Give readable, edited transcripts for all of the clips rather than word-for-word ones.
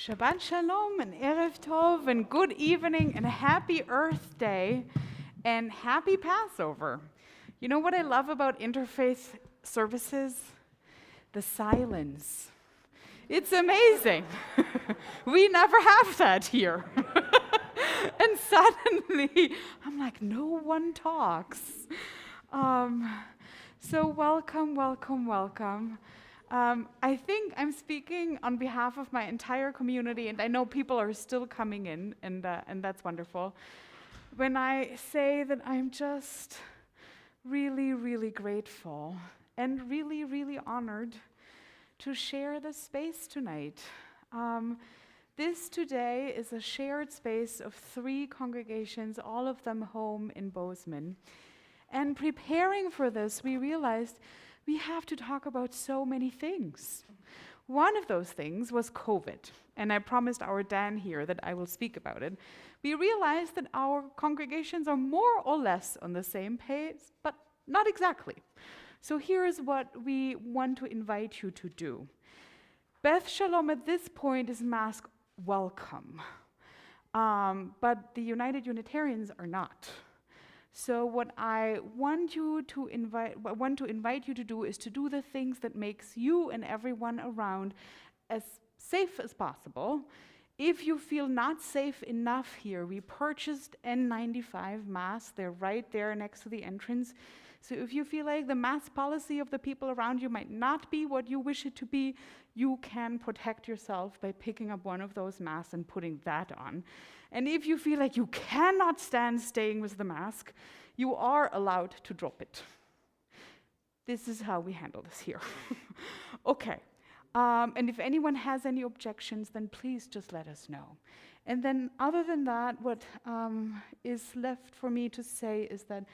Shabbat Shalom and Erev Tov and good evening and happy Earth Day and happy Passover. You know what I love about interfaith services? The silence. It's amazing. We never have that here. And suddenly, I'm like, no one talks. So welcome, welcome, welcome. I think I'm speaking on behalf of my entire community, and I know people are still coming in, and that's wonderful. When I say that I'm just really, really grateful and really, really honored to share this space tonight. This today is a shared space of 3 congregations, all of them home in Bozeman. And preparing for this, we realized we have to talk about so many things. One of those things was COVID, and I promised our Dan here that I will speak about it. We realized that our congregations are more or less on the same page, but not exactly. So here's what we want to invite you to do. Beth Shalom at this point is mask welcome, but the United Unitarians are not. So what I want to invite you to do is to do the things that makes you and everyone around as safe as possible. If you feel not safe enough here, we purchased N95 masks. They're right there next to the entrance. So if you feel like the mask policy of the people around you might not be what you wish it to be, you can protect yourself by picking up one of those masks and putting that on. And if you feel like you cannot stand staying with the mask, you are allowed to drop it. This is how we handle this here. Okay. And if anyone has any objections, then please just let us know. And then other than that, what is left for me to say is that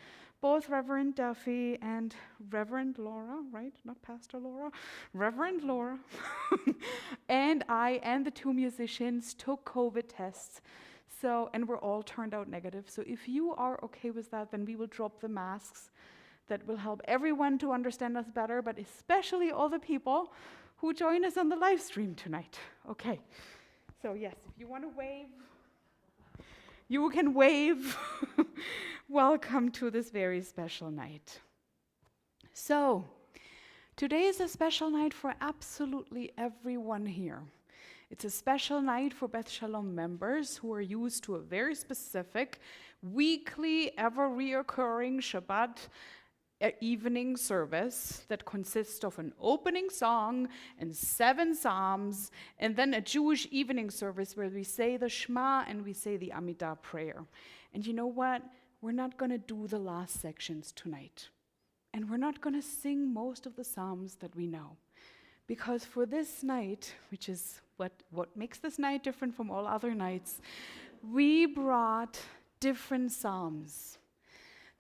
both Reverend Duffy and Reverend Laura, right? Not Pastor Laura, Reverend Laura, and I and the 2 musicians took COVID tests. And we're all turned out negative. So if you are okay with that, then we will drop the masks. That will help everyone to understand us better, but especially all the people who join us on the live stream tonight. Okay. So yes, if you want to wave, you can wave. Welcome to this very special night. So, today is a special night for absolutely everyone here. It's a special night for Beth Shalom members who are used to a very specific, weekly, ever-reoccurring Shabbat evening service that consists of an opening song and 7 psalms, and then a Jewish evening service where we say the Shema and we say the Amidah prayer. And you know what? We're not going to do the last sections tonight. And we're not going to sing most of the psalms that we know. Because for this night, which is what makes this night different from all other nights, we brought different psalms.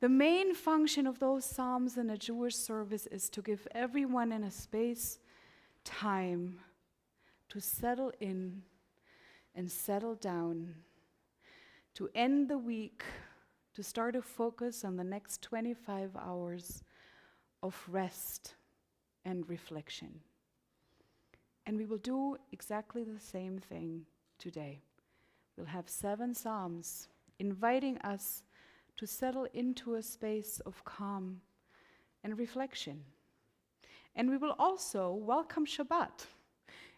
The main function of those psalms in a Jewish service is to give everyone in a space time to settle in and settle down, to end the week, to start a focus on the next 25 hours of rest and reflection. And we will do exactly the same thing today. We'll have 7 psalms inviting us to settle into a space of calm and reflection. And we will also welcome Shabbat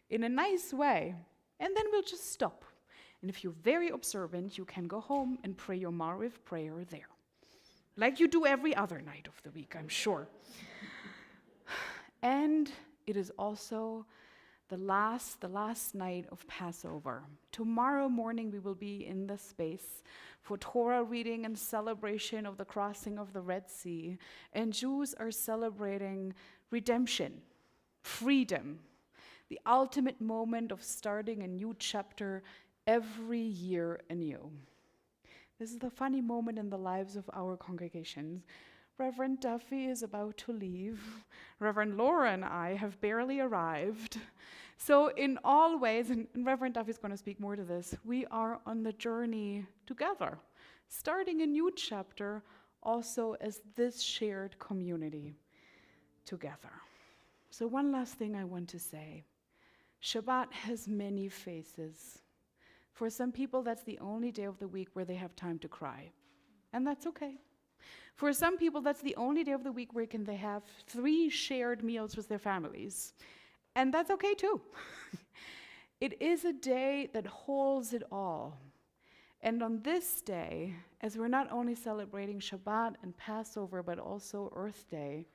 in a nice way, and then we'll just stop. And if you're very observant, you can go home and pray your Mariv prayer there, like you do every other night of the week, I'm sure. And it is also the last night of Passover. Tomorrow morning we will be in the space for Torah reading and celebration of the crossing of the Red Sea. And Jews are celebrating redemption, freedom, the ultimate moment of starting a new chapter every year anew. This is the funny moment in the lives of our congregations. Reverend Duffy is about to leave. Reverend Laura and I have barely arrived. So in all ways, and Reverend Duffy is going to speak more to this, we are on the journey together, starting a new chapter also as this shared community together. So one last thing I want to say. Shabbat has many faces. For some people, that's the only day of the week where they have time to cry, and that's okay. For some people, that's the only day of the week where they have 3 shared meals with their families, and that's okay too. It is a day that holds it all. And on this day, as we're not only celebrating Shabbat and Passover, but also Earth Day,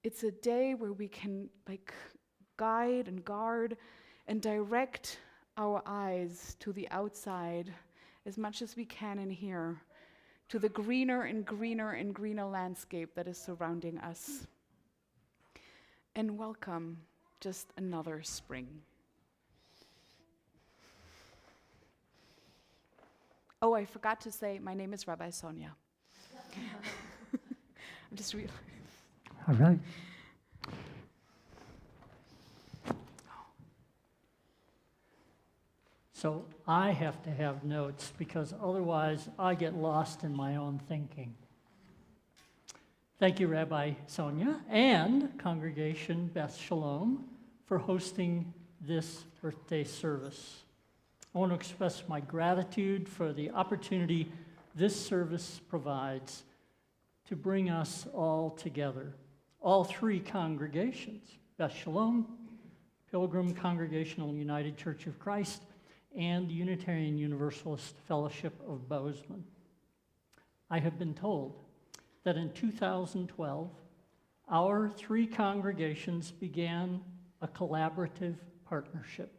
it's a day where we can guide and guard and direct our eyes to the outside as much as we can in here, to the greener and greener and greener landscape that is surrounding us. And welcome just another spring. Oh, I forgot to say, my name is Rabbi Sonia. I'm just real. All right. So I have to have notes because otherwise I get lost in my own thinking. Thank you, Rabbi Sonia and Congregation Beth Shalom for hosting this birthday service. I want to express my gratitude for the opportunity this service provides to bring us all together. All 3 congregations, Beth Shalom, Pilgrim Congregational United Church of Christ, and the Unitarian Universalist Fellowship of Bozeman. I have been told that in 2012, our 3 congregations began a collaborative partnership.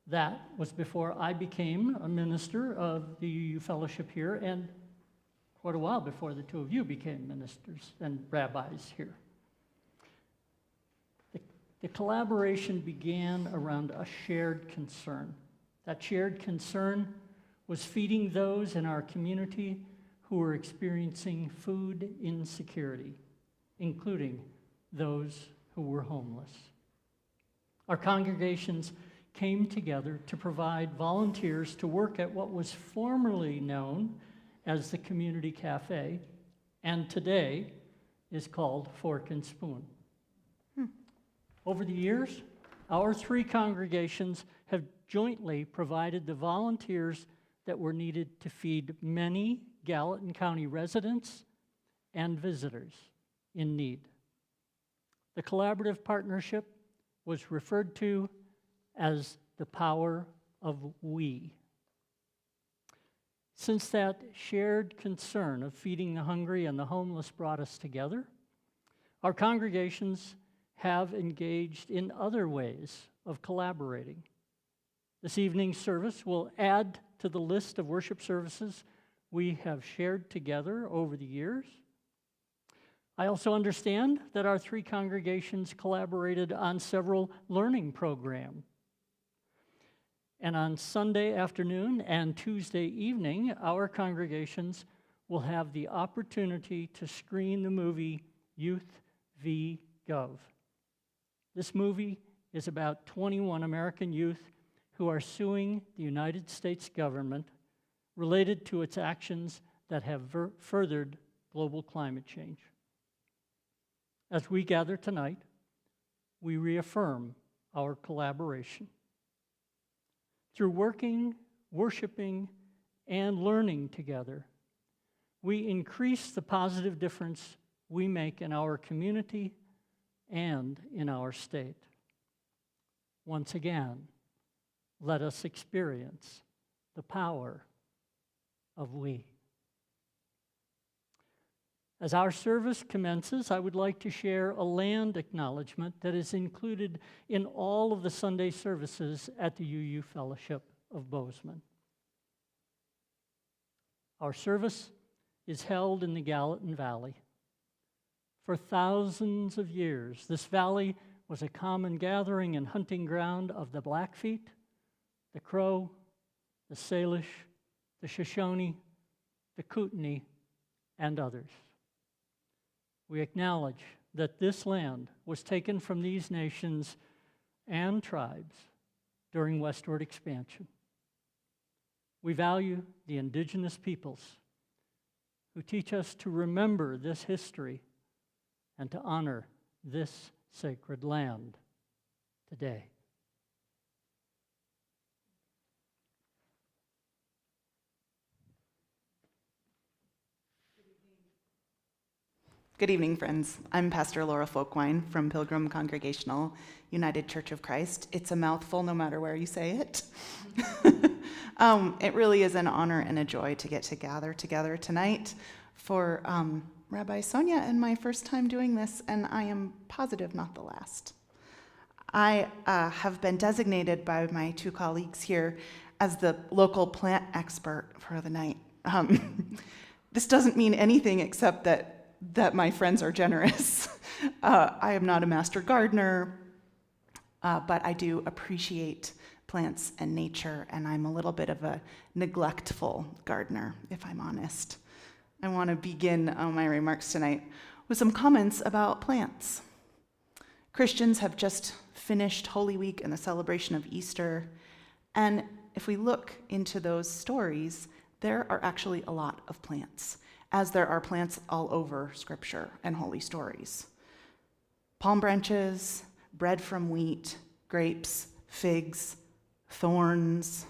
That was before I became a minister of the UU Fellowship here, and quite a while before the 2 of you became ministers and rabbis here. The collaboration began around a shared concern. That shared concern was feeding those in our community who were experiencing food insecurity, including those who were homeless. Our congregations came together to provide volunteers to work at what was formerly known as the Community Cafe, and today is called Fork and Spoon. Over the years, our 3 congregations have jointly provided the volunteers that were needed to feed many Gallatin County residents and visitors in need. The collaborative partnership was referred to as the power of we. Since that shared concern of feeding the hungry and the homeless brought us together, our congregations have engaged in other ways of collaborating. This evening's service will add to the list of worship services we have shared together over the years. I also understand that our 3 congregations collaborated on several learning programs. And on Sunday afternoon and Tuesday evening, our congregations will have the opportunity to screen the movie Youth v. Gov. This movie is about 21 American youth who are suing the United States government related to its actions that have furthered global climate change. As we gather tonight, we reaffirm our collaboration. Through working, worshiping, and learning together, we increase the positive difference we make in our community and in our state. Once again, let us experience the power of we. As our service commences, I would like to share a land acknowledgement that is included in all of the Sunday services at the UU Fellowship of Bozeman. Our service is held in the Gallatin Valley. For thousands of years, this valley was a common gathering and hunting ground of the Blackfeet, the Crow, the Salish, the Shoshone, the Kootenai, and others. We acknowledge that this land was taken from these nations and tribes during westward expansion. We value the indigenous peoples who teach us to remember this history and to honor this sacred land today. Good evening, friends. I'm Pastor Laura Folkwine from Pilgrim Congregational United Church of Christ. It's a mouthful no matter where you say it. It really is an honor and a joy to get to gather together tonight for Rabbi Sonia and my first time doing this, and I am positive not the last. I have been designated by my two colleagues here as the local plant expert for the night. This doesn't mean anything except that my friends are generous. I am not a master gardener, but I do appreciate plants and nature, and I'm a little bit of a neglectful gardener, if I'm honest. I want to begin my remarks tonight with some comments about plants. Christians have just finished Holy Week and the celebration of Easter, and if we look into those stories, there are actually a lot of plants, as there are plants all over Scripture and holy stories. Palm branches, bread from wheat, grapes, figs, thorns,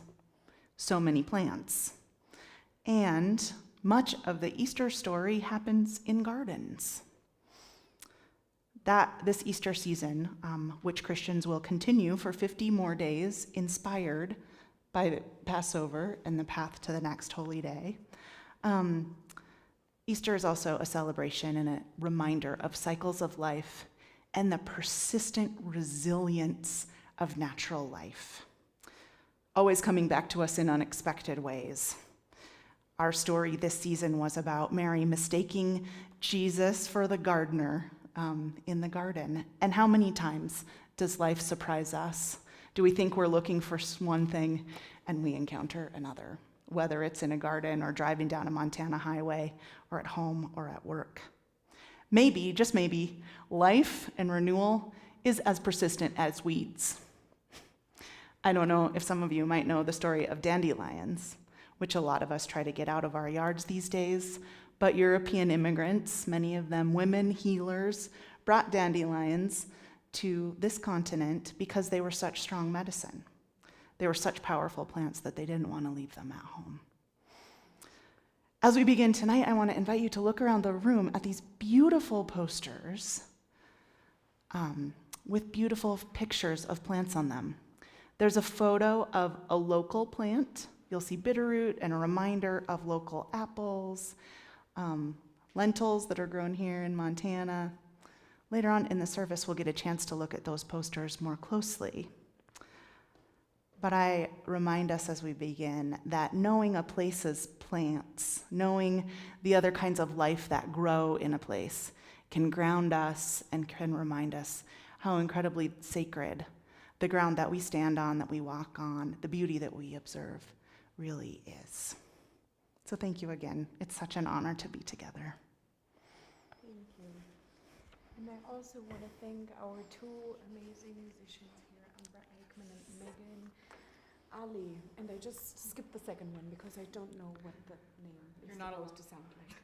so many plants. And much of the Easter story happens in gardens. This Easter season, which Christians will continue for 50 more days, inspired by the Passover and the path to the next holy day, Easter is also a celebration and a reminder of cycles of life and the persistent resilience of natural life, always coming back to us in unexpected ways. Our story this season was about Mary mistaking Jesus for the gardener in the garden. And how many times does life surprise us? Do we think we're looking for one thing and we encounter another, whether it's in a garden or driving down a Montana highway or at home or at work? Maybe, just maybe, life and renewal is as persistent as weeds. I don't know if some of you might know the story of dandelions, which a lot of us try to get out of our yards these days, but European immigrants, many of them women healers, brought dandelions to this continent because they were such strong medicine. They were such powerful plants that they didn't want to leave them at home. As we begin tonight, I want to invite you to look around the room at these beautiful posters with beautiful pictures of plants on them. There's a photo of a local plant. You'll see bitterroot and a reminder of local apples, lentils that are grown here in Montana. Later on in the service, we'll get a chance to look at those posters more closely. But I remind us as we begin that knowing a place's plants, knowing the other kinds of life that grow in a place, can ground us and can remind us how incredibly sacred the ground that we stand on, that we walk on, the beauty that we observe really is. So thank you again. It's such an honor to be together. Thank you. And I also want to thank our two amazing musicians here, Amber Eichmann and Megan Ali. And I just skipped the second one because I don't know what the name is supposed to sound like.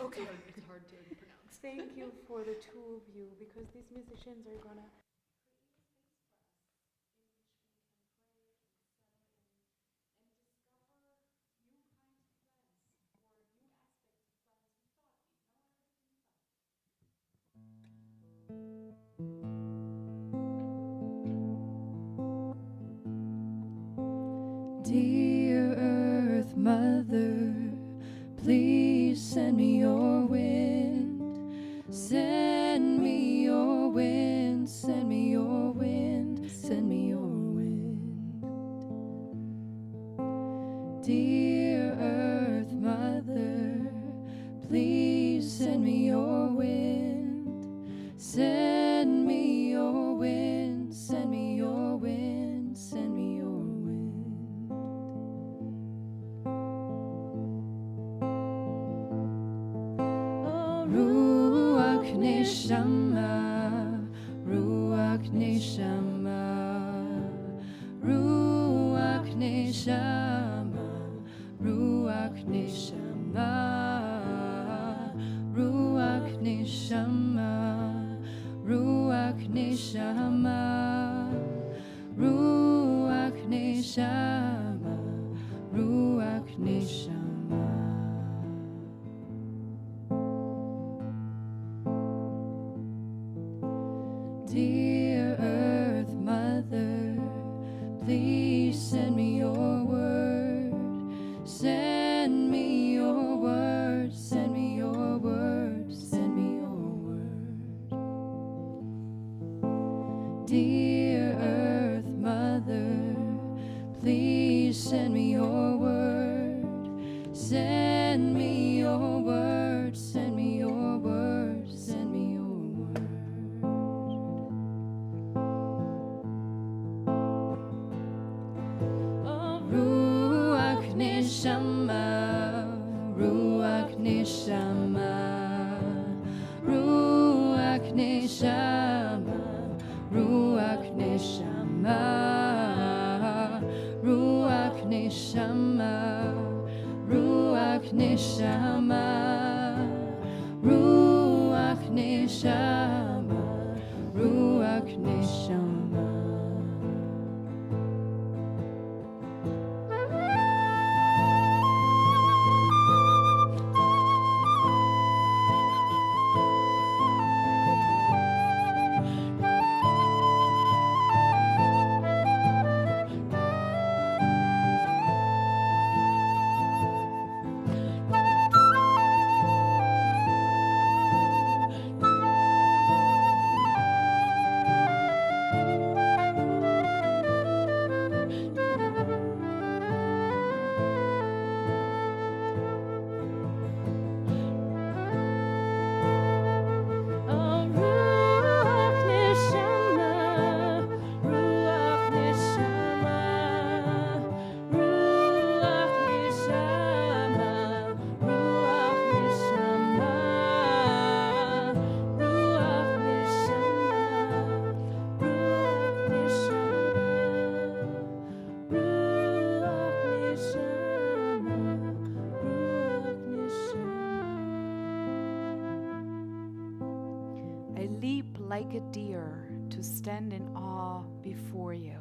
Okay. It's hard to pronounce. Thank you for the two of you, because these musicians are going to Dear Earth Mother, please send me your wind. Send me your wind, send me your wind, send me your wind. Dear Earth Mother, please send me your wind. Send me your wind, send me your wind, send me your wind. Ruach Neshama, Ruach Neshama, Ruach Neshama, Ruach Neshama, Ruach Neshama, Ruach Neshama, Ruach Neshama, Ruach Neshama. Please send me your word. Send me your word. Send me your word. Send me your word. Dear Earth Mother, please send me your word. Send me your word. Send me your word. Send me your word. Oh, Ruach Neshama, Ruach Neshama, Ruach Neshama, Ruach Neshama, Ruach Neshama, Ruach Neshama, Ruach Neshama, Ruach Neshama. I leap like a deer to stand in awe before you.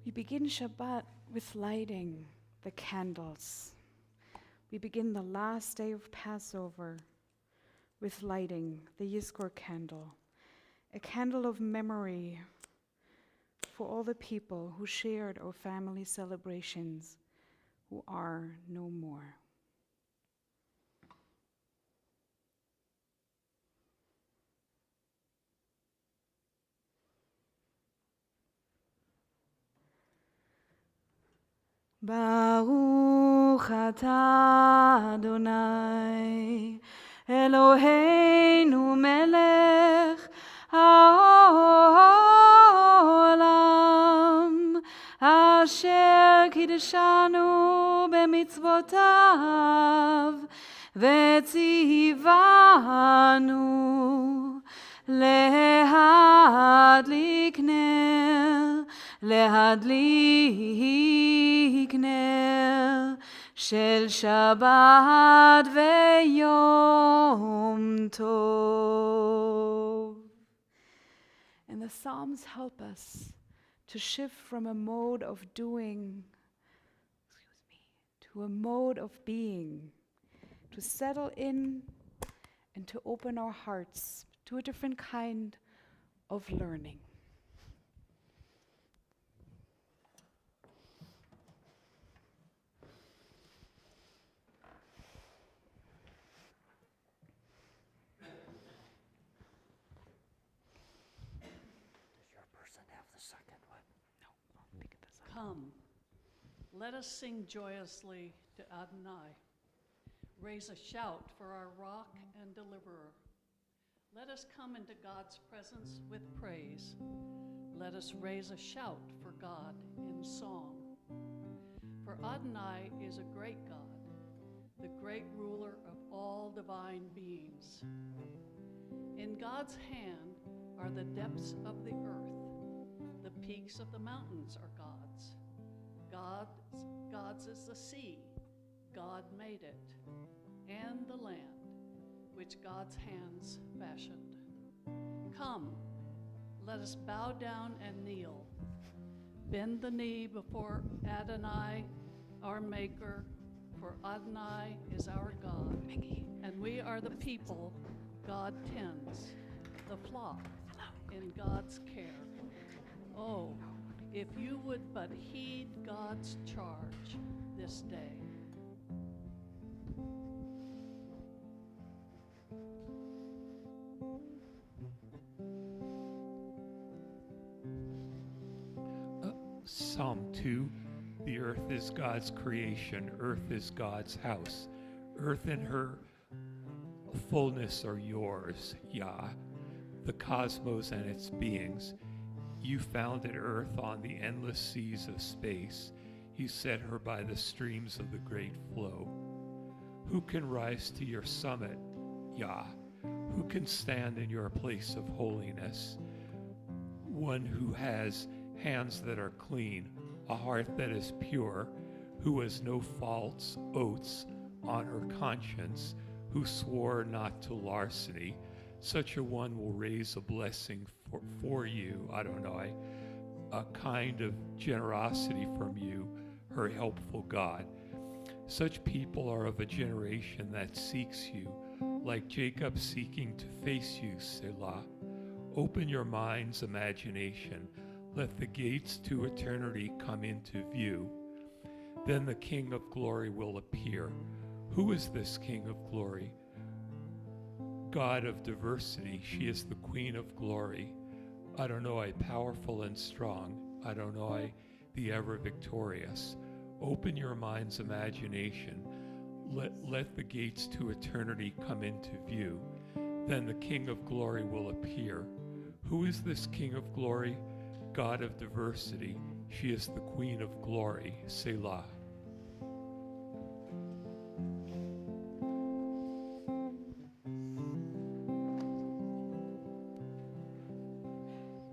We begin Shabbat with lighting the candles. We begin the last day of Passover with lighting the Yizkor candle, a candle of memory for all the people who shared our family celebrations, who are no more. Baruch atah Adonai Eloheinu melech haolam asher kiddushanu b'mitzvotav v'tzivanu lehadlik ner של שבת ויום טוב. And the Psalms help us to shift from a mode of doing, to a mode of being, to settle in and to open our hearts to a different kind of learning. Come, let us sing joyously to Adonai. Raise a shout for our rock and deliverer. Let us come into God's presence with praise. Let us raise a shout for God in song. For Adonai is a great God, the great ruler of all divine beings. In God's hand are the depths of the earth. The peaks of the mountains are God's. God's is the sea. God made it. And the land, which God's hands fashioned. Come, let us bow down and kneel. Bend the knee before Adonai, our Maker, for Adonai is our God, and we are the people God tends, the flock in God's care. Oh, if you would but heed God's charge this day. Psalm 2, the earth is God's creation, earth is God's house. Earth and her fullness are yours, Yah, the cosmos and its beings. You founded earth on the endless seas of space. You set her by the streams of the great flow. Who can rise to your summit, Yah? Who can stand in your place of holiness? One who has hands that are clean, a heart that is pure, who has no false oaths on her conscience, who swore not to larceny. Such a one will raise a blessing for you, Adonai, a kind of generosity from you, her helpful God. Such people are of a generation that seeks you, like Jacob seeking to face you, Selah. Open your mind's imagination. Let the gates to eternity come into view. Then the King of glory will appear. Who is this King of glory? God of diversity, she is the Queen of glory. Adonai, powerful and strong. Adonai, the ever victorious. Open your mind's imagination. Let the gates to eternity come into view. Then the King of glory will appear. Who is this King of glory? God of diversity, she is the Queen of glory, Selah.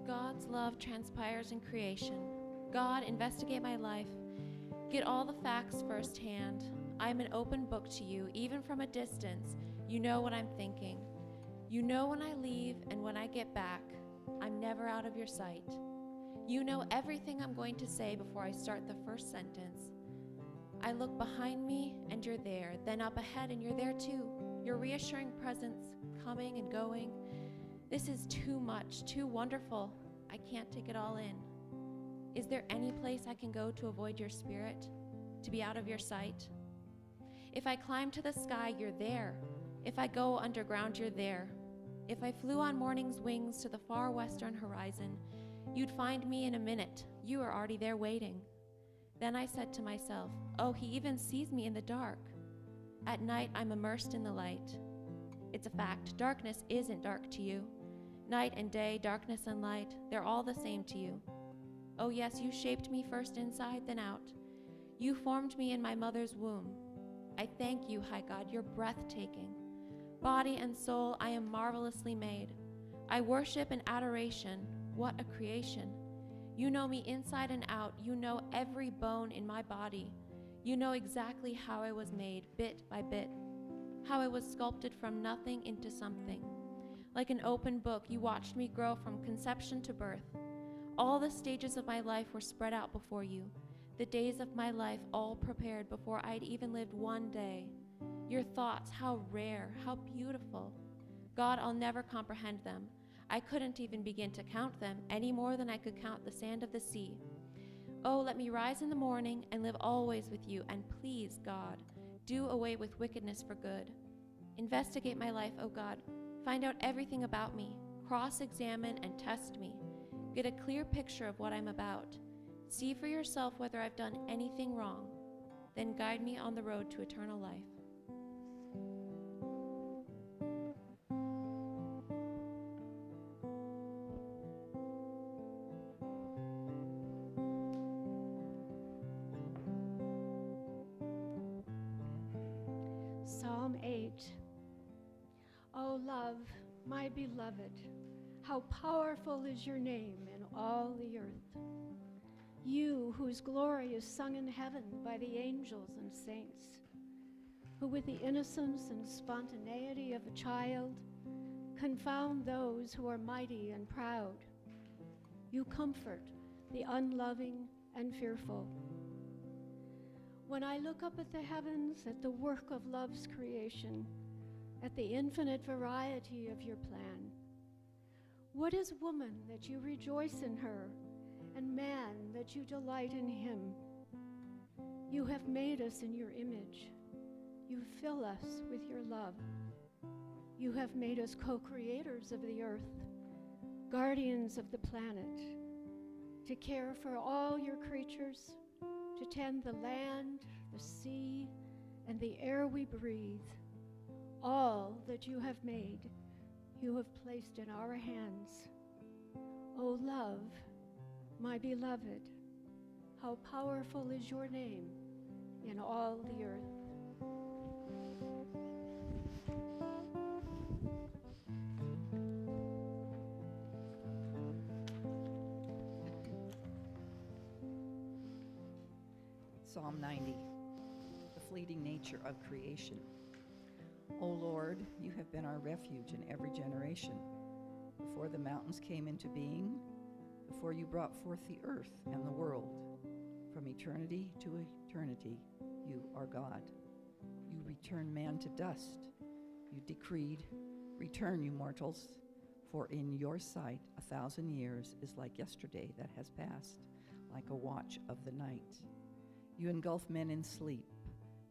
God's love transpires in creation. God, investigate my life. Get all the facts firsthand. I am an open book to you, even from a distance. You know what I'm thinking. You know when I leave and when I get back. I'm never out of your sight. You know everything I'm going to say before I start the first sentence. I look behind me and you're there, then up ahead and you're there too. Your reassuring presence, coming and going. This is too much, too wonderful. I can't take it all in. Is there any place I can go to avoid your spirit, to be out of your sight? If I climb to the sky, you're there. If I go underground, you're there. If I flew on morning's wings to the far western horizon, you'd find me in a minute. You are already there waiting. Then I said to myself, oh, he even sees me in the dark. At night, I'm immersed in the light. It's a fact. Darkness isn't dark to you. Night and day, darkness and light, they're all the same to you. Oh yes, you shaped me first inside, then out. You formed me in my mother's womb. I thank you, high God, you're breathtaking. Body and soul, I am marvelously made. I worship in adoration. What a creation. You know me inside and out. You know every bone in my body. You know exactly how I was made, bit by bit. How I was sculpted from nothing into something. Like an open book, you watched me grow from conception to birth. All the stages of my life were spread out before you. The days of my life all prepared before I'd even lived one day. Your thoughts, how rare, how beautiful. God, I'll never comprehend them. I couldn't even begin to count them any more than I could count the sand of the sea. Oh, let me rise in the morning and live always with you, and please, God, do away with wickedness for good. Investigate my life, oh God. Find out everything about me. Cross-examine and test me. Get a clear picture of what I'm about. See for yourself whether I've done anything wrong. Then guide me on the road to eternal life. Psalm 8. O love, my beloved, how powerful is your name in all the earth. You whose glory is sung in heaven by the angels and saints, who with the innocence and spontaneity of a child confound those who are mighty and proud. You comfort the unloving and fearful. When I look up at the heavens, at the work of love's creation, at the infinite variety of your plan, What is woman that you rejoice in her, and man that you delight in him? You have made us in your image. You fill us with your love. You have made us co-creators of the earth, guardians of the planet, to care for all your creatures, to tend the land, the sea, and the air we breathe. All that you have made, you have placed in our hands. O love, my beloved, how powerful is your name in all the earth. Psalm 90, the fleeting nature of creation. O Lord, you have been our refuge in every generation. Before the mountains came into being, before you brought forth the earth and the world, from eternity to eternity, you are God. You return man to dust. You decreed, return, you mortals, for in your sight 1,000 years is like yesterday that has passed, like a watch of the night. You engulf men in sleep.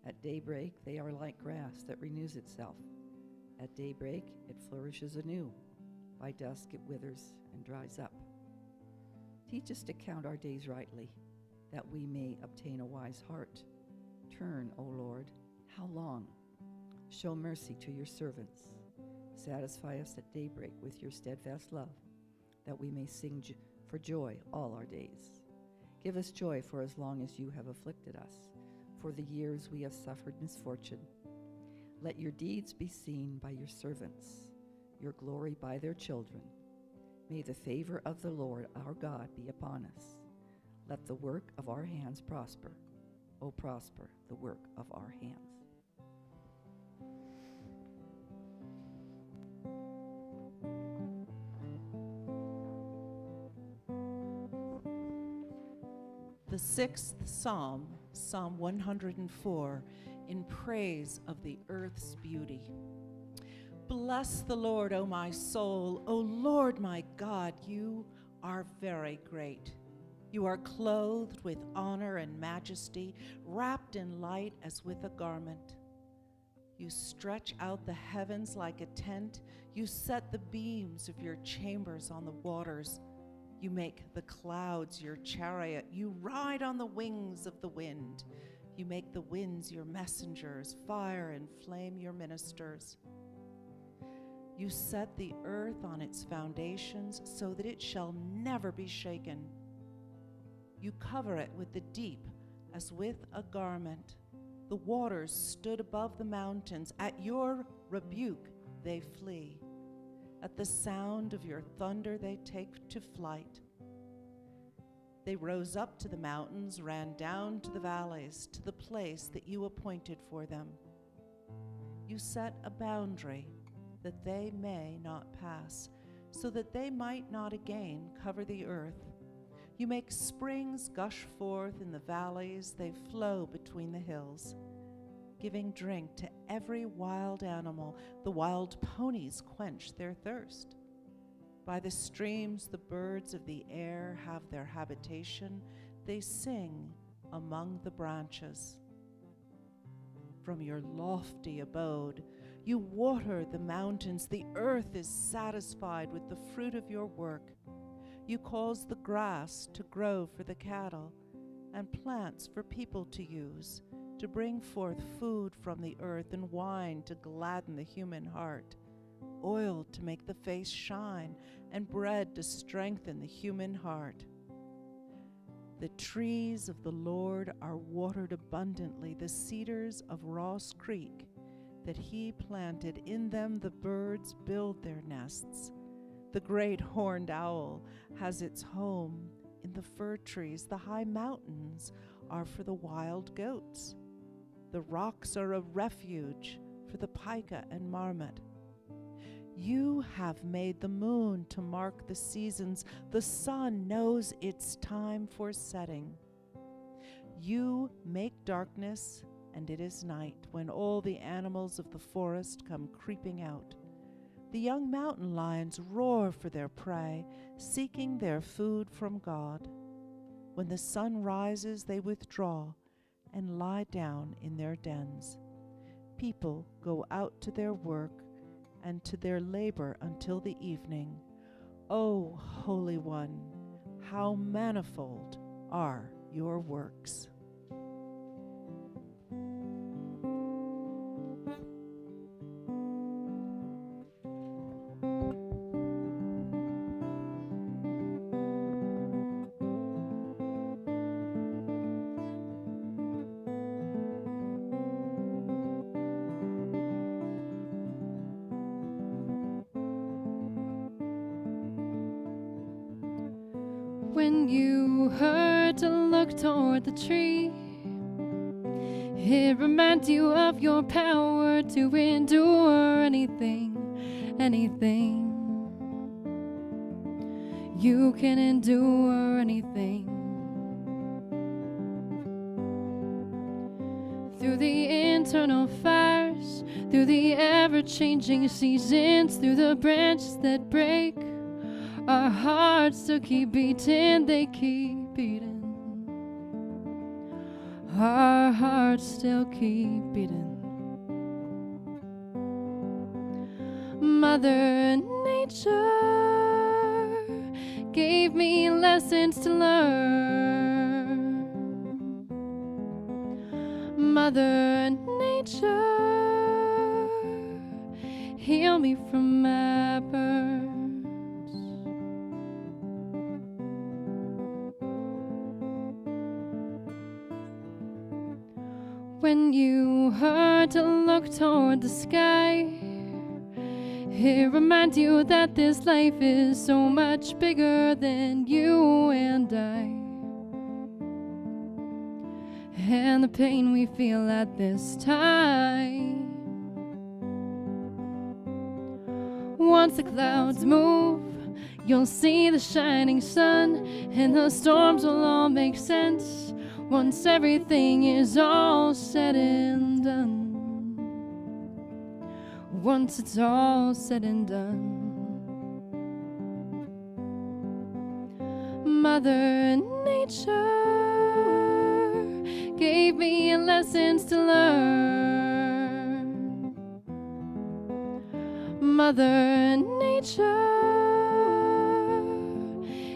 At daybreak, they are like grass that renews itself. At daybreak, it flourishes anew. By dusk, it withers and dries up. Teach us to count our days rightly, that we may obtain a wise heart. Turn, O Lord, how long? Show mercy to your servants. Satisfy us at daybreak with your steadfast love, that we may sing for joy all our days. Give us joy for as long as you have afflicted us, for the years we have suffered misfortune. Let your deeds be seen by your servants, your glory by their children. May the favor of the Lord our God be upon us. Let the work of our hands prosper. O prosper the work of our hands. The sixth Psalm, Psalm 104, in praise of the earth's beauty. Bless the Lord, O my soul. O Lord, my God, you are very great. You are clothed with honor and majesty, wrapped in light as with a garment. You stretch out the heavens like a tent. You set the beams of your chambers on the waters. You make the clouds your chariot. You ride on the wings of the wind. You make the winds your messengers, fire and flame your ministers. You set the earth on its foundations so that it shall never be shaken. You cover it with the deep as with a garment. The waters stood above the mountains. At your rebuke they flee. At the sound of your thunder they take to flight. They rose up to the mountains, ran down to the valleys, to the place that you appointed for them. You set a boundary that they may not pass, so that they might not again cover the earth. You make springs gush forth in the valleys, they flow between the hills, giving drink to every wild animal. The wild ponies quench their thirst. By the streams the birds of the air have their habitation. They sing among the branches. From your lofty abode, you water the mountains. The earth is satisfied with the fruit of your work. You cause the grass to grow for the cattle and plants for people to use, to bring forth food from the earth and wine to gladden the human heart, oil to make the face shine, and bread to strengthen the human heart. The trees of the Lord are watered abundantly, the cedars of Ross Creek that he planted. In them the birds build their nests. The great horned owl has its home in the fir trees. The high mountains are for the wild goats. The rocks are a refuge for the pika and marmot. You have made the moon to mark the seasons. The sun knows its time for setting. You make darkness, and it is night, when all the animals of the forest come creeping out. The young mountain lions roar for their prey, seeking their food from God. When the sun rises, they withdraw and lie down in their dens. People go out to their work and to their labor until the evening. O Holy One, how manifold are your works. When you heard to look toward the tree, it reminds you of your power to endure anything, anything. You can endure anything. Through the internal fires, through the ever-changing seasons, through the branches that break, our hearts still keep beating, they keep beating. Our hearts still keep beating. Mother Nature gave me lessons to learn. Mother Nature, heal me from my burns. When you heard to look toward the sky, it reminds you that this life is so much bigger than you and I. And the pain we feel at this time. Once the clouds move, you'll see the shining sun, and the storms will all make sense once everything is all said and done. Once it's all said and done. Mother Nature gave me lessons to learn. Mother Nature,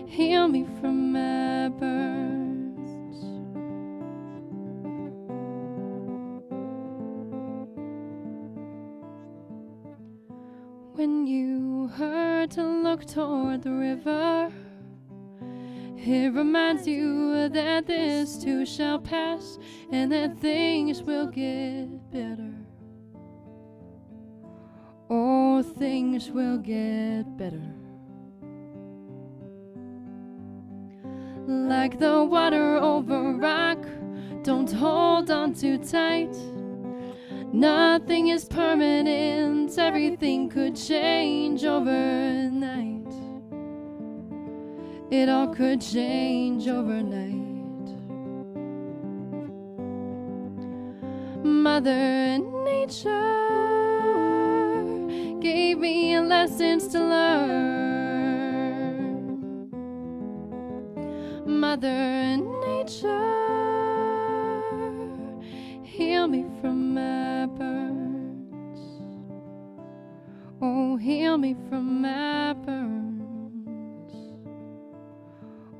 heal me from my burns. When you heard to look toward the river, it reminds you that this too shall pass, and that things will get better. Oh, things will get better. Like the water over rock, don't hold on too tight. Nothing is permanent, everything could change overnight. It all could change overnight. Mother Nature gave me lessons to learn. Mother Nature, heal me from my burns. Oh, heal me from my burns.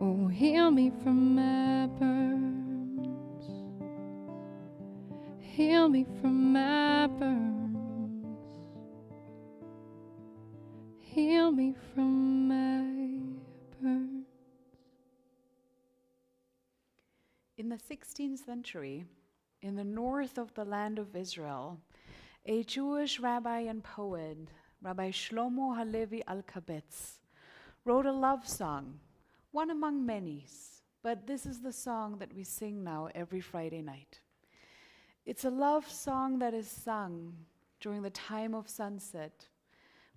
Oh, heal me from my burns. Heal me from my burns. Heal me from my burns. In the 16th century, in the north of the land of Israel, a Jewish rabbi and poet, Rabbi Shlomo Halevi Alkabetz, wrote a love song, one among many, but this is the song that we sing now every Friday night. It's a love song that is sung during the time of sunset,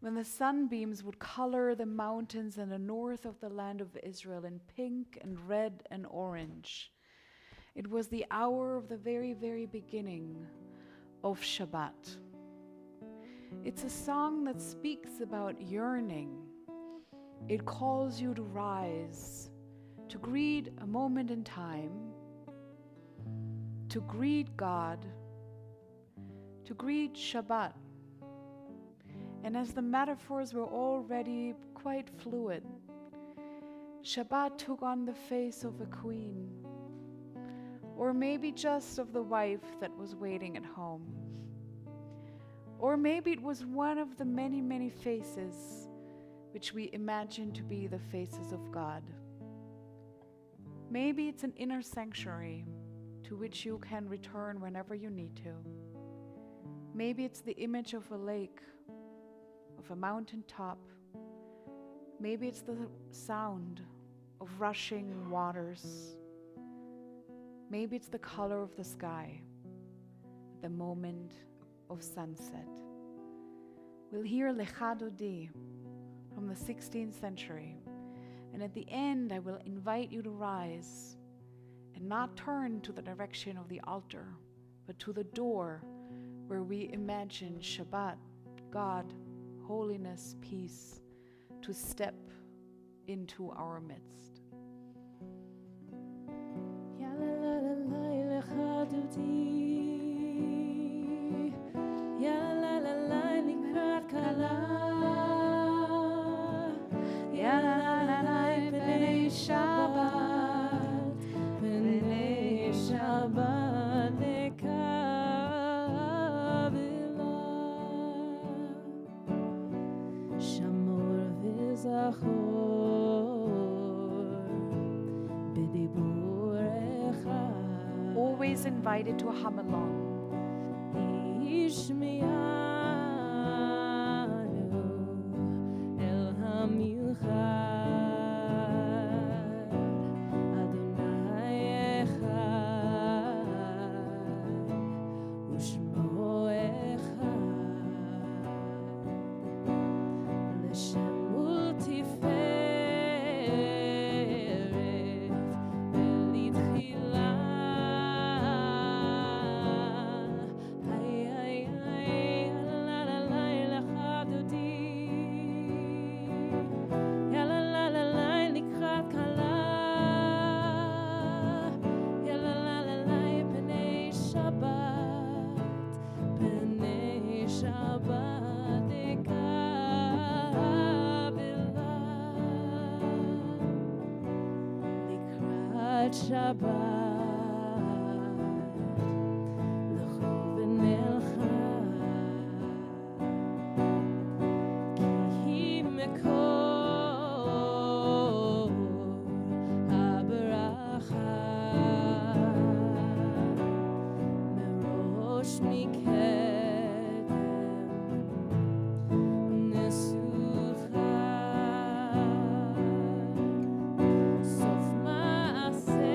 when the sunbeams would color the mountains in the north of the land of Israel in pink and red and orange. It was the hour of the very, very beginning of Shabbat. It's a song that speaks about yearning. It calls you to rise, to greet a moment in time, to greet God, to greet Shabbat. And as the metaphors were already quite fluid, Shabbat took on the face of a queen, or maybe just of the wife that was waiting at home. Or maybe it was one of the many, many faces which we imagine to be the faces of God. Maybe it's an inner sanctuary to which you can return whenever you need to. Maybe it's the image of a lake, of a mountaintop. Maybe it's the sound of rushing waters. Maybe it's the color of the sky, the moment of sunset. We'll hear Lecha Dodi from the 16th century. And at the end, I will invite you to rise and not turn to the direction of the altar, but to the door where we imagine Shabbat, God, holiness, peace, to step into our midst. Always invited to hum along. Sof maaseh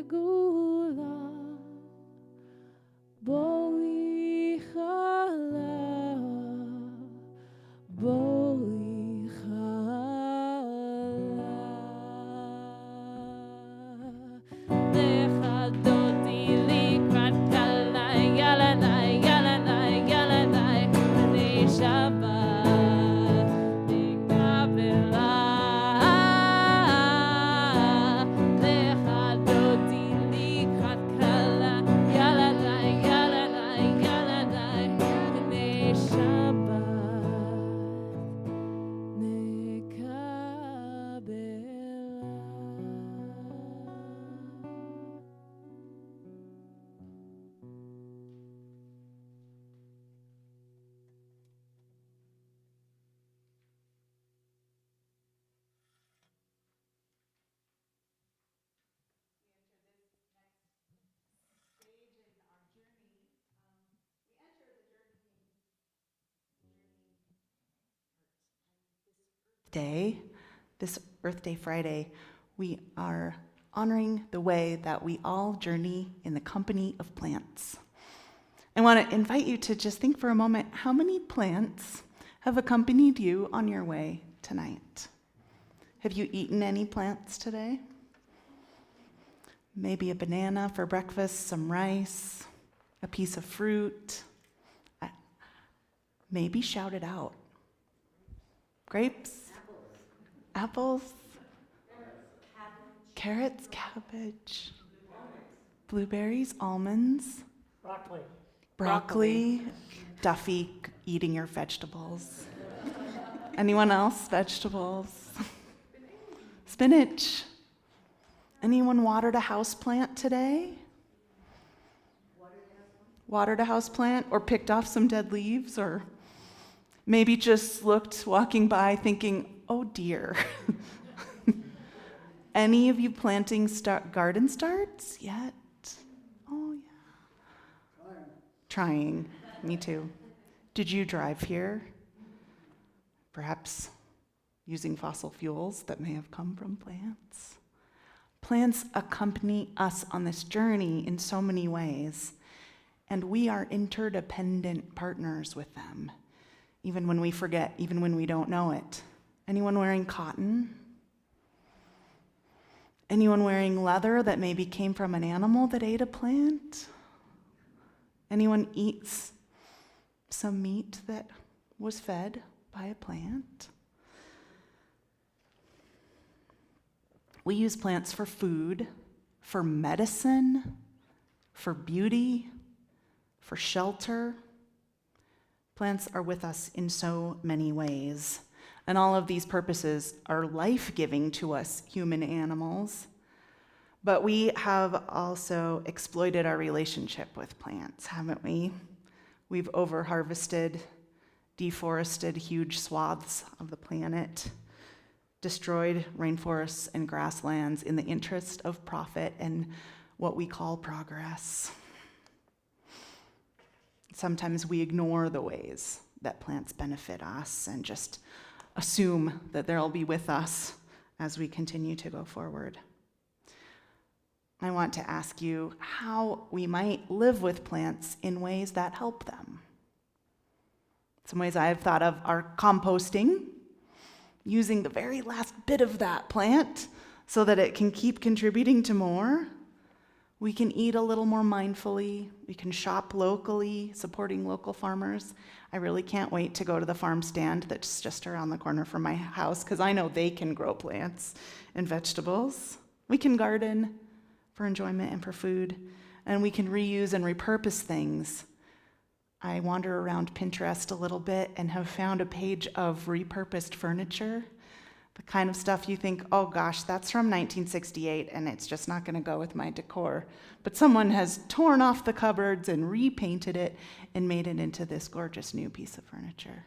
גאולה, בואי חלה, בואי חלה. לך דודי לקראת קלה, יאללה ניי, יאללה ניי, יאללה ניי, בני שבת נקבלה. לך דודי לקראת קלה, יאללה ניי, יאללה ניי, יאללה ניי, בני שבת Day, this Earth Day Friday, we are honoring the way that we all journey in the company of plants. I want to invite you to just think for a moment, how many plants have accompanied you on your way tonight? Have you eaten any plants today? Maybe a banana for breakfast, some rice, a piece of fruit. Maybe shout it out. Grapes? Apples? Carrots, cabbage, blueberries, almonds, broccoli, Duffy eating your vegetables. Anyone else? Vegetables? Spinach. Anyone watered a houseplant today? Watered a houseplant or picked off some dead leaves, or maybe just looked walking by thinking, oh dear. Any of you planting garden starts yet? Oh yeah. Trying. Me too. Did you drive here? Perhaps using fossil fuels that may have come from plants. Plants accompany us on this journey in so many ways, and we are interdependent partners with them, even when we forget, even when we don't know it. Anyone wearing cotton? Anyone wearing leather that maybe came from an animal that ate a plant? Anyone eats some meat that was fed by a plant? We use plants for food, for medicine, for beauty, for shelter. Plants are with us in so many ways. And all of these purposes are life-giving to us human animals. But we have also exploited our relationship with plants, haven't we? We've over-harvested, deforested huge swaths of the planet, destroyed rainforests and grasslands in the interest of profit and what we call progress. Sometimes we ignore the ways that plants benefit us and just assume that they'll be with us as we continue to go forward. I want to ask you how we might live with plants in ways that help them. Some ways I've thought of are composting, using the very last bit of that plant so that it can keep contributing to more. We can eat a little more mindfully. We can shop locally, supporting local farmers. I really can't wait to go to the farm stand that's just around the corner from my house, because I know they can grow plants and vegetables. We can garden for enjoyment and for food, and we can reuse and repurpose things. I wander around Pinterest a little bit and have found a page of repurposed furniture. The kind of stuff you think, oh gosh, that's from 1968 and it's just not going to go with my decor. But someone has torn off the cupboards and repainted it and made it into this gorgeous new piece of furniture.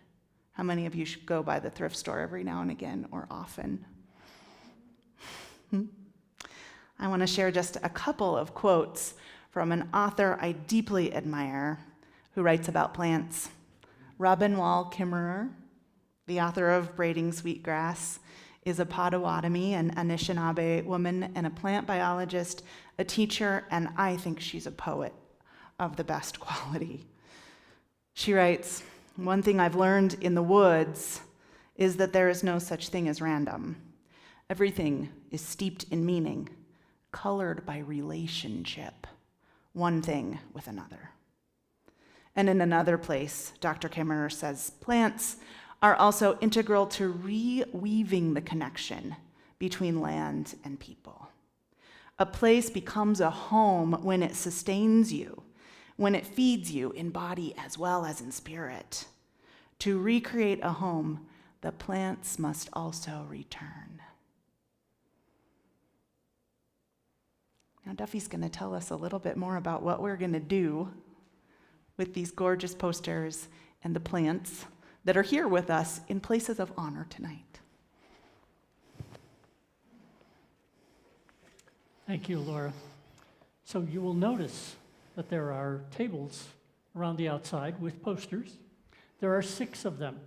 How many of you should go by the thrift store every now and again or often? I want to share just a couple of quotes from an author I deeply admire who writes about plants. Robin Wall Kimmerer, the author of Braiding Sweetgrass, is a Potawatomi, an Anishinaabe woman, and a plant biologist, a teacher, and I think she's a poet of the best quality. She writes, "One thing I've learned in the woods is that there is no such thing as random. Everything is steeped in meaning, colored by relationship, one thing with another." And in another place, Dr. Kammerer says, "Plants are also integral to reweaving the connection between land and people. A place becomes a home when it sustains you, when it feeds you in body as well as in spirit. To recreate a home, the plants must also return." Now Duffy's going to tell us a little bit more about what we're going to do with these gorgeous posters and the plants that are here with us in places of honor tonight. Thank you, Laura. So you will notice that there are tables around the outside with posters. There are 6 of them.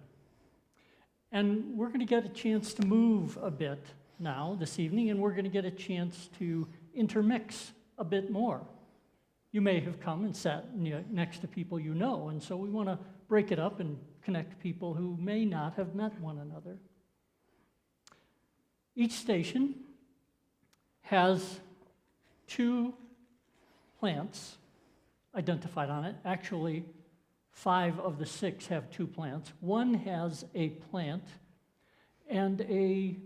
And we're going to get a chance to move a bit now this evening, and we're going to get a chance to intermix a bit more. You may have come and sat next to people you know, and so we want to break it up and connect people who may not have met one another. Each station has 2 plants identified on it. Actually, 5 of the 6 have 2 plants. One has a plant and a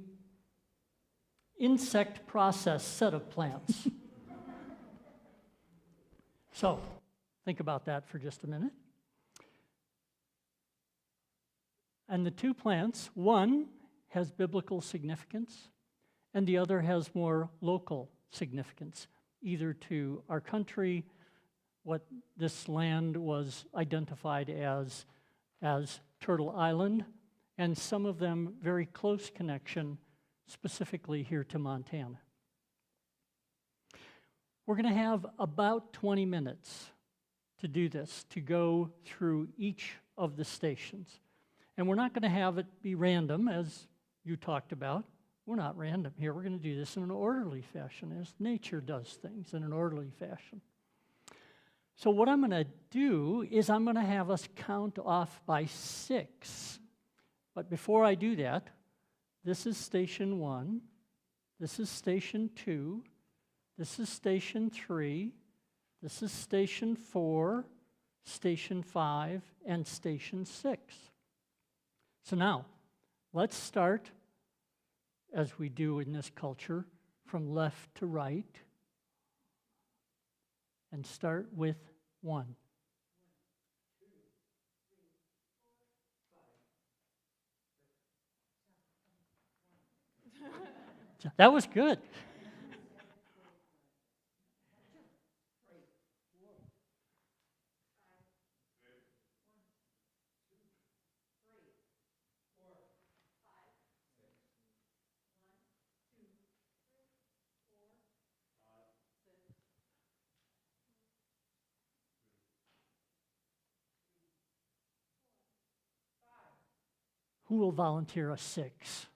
insect process set of plants. So, think about that for just a minute. And the 2 plants, one has biblical significance, and the other has more local significance, either to our country, what this land was identified as Turtle Island, and some of them very close connection, specifically here to Montana. We're going to have about 20 minutes to do this, to go through each of the stations. And we're not going to have it be random, as you talked about. We're not random here. We're going to do this in an orderly fashion, as nature does things in an orderly fashion. So what I'm going to do is I'm going to have us count off by 6. But before I do that, this is station 1, this is station 2, this is station 3, this is station 4, station 5, and station 6. So now, let's start, as we do in this culture, from left to right, and start with 1. That was good. Who will volunteer a 6?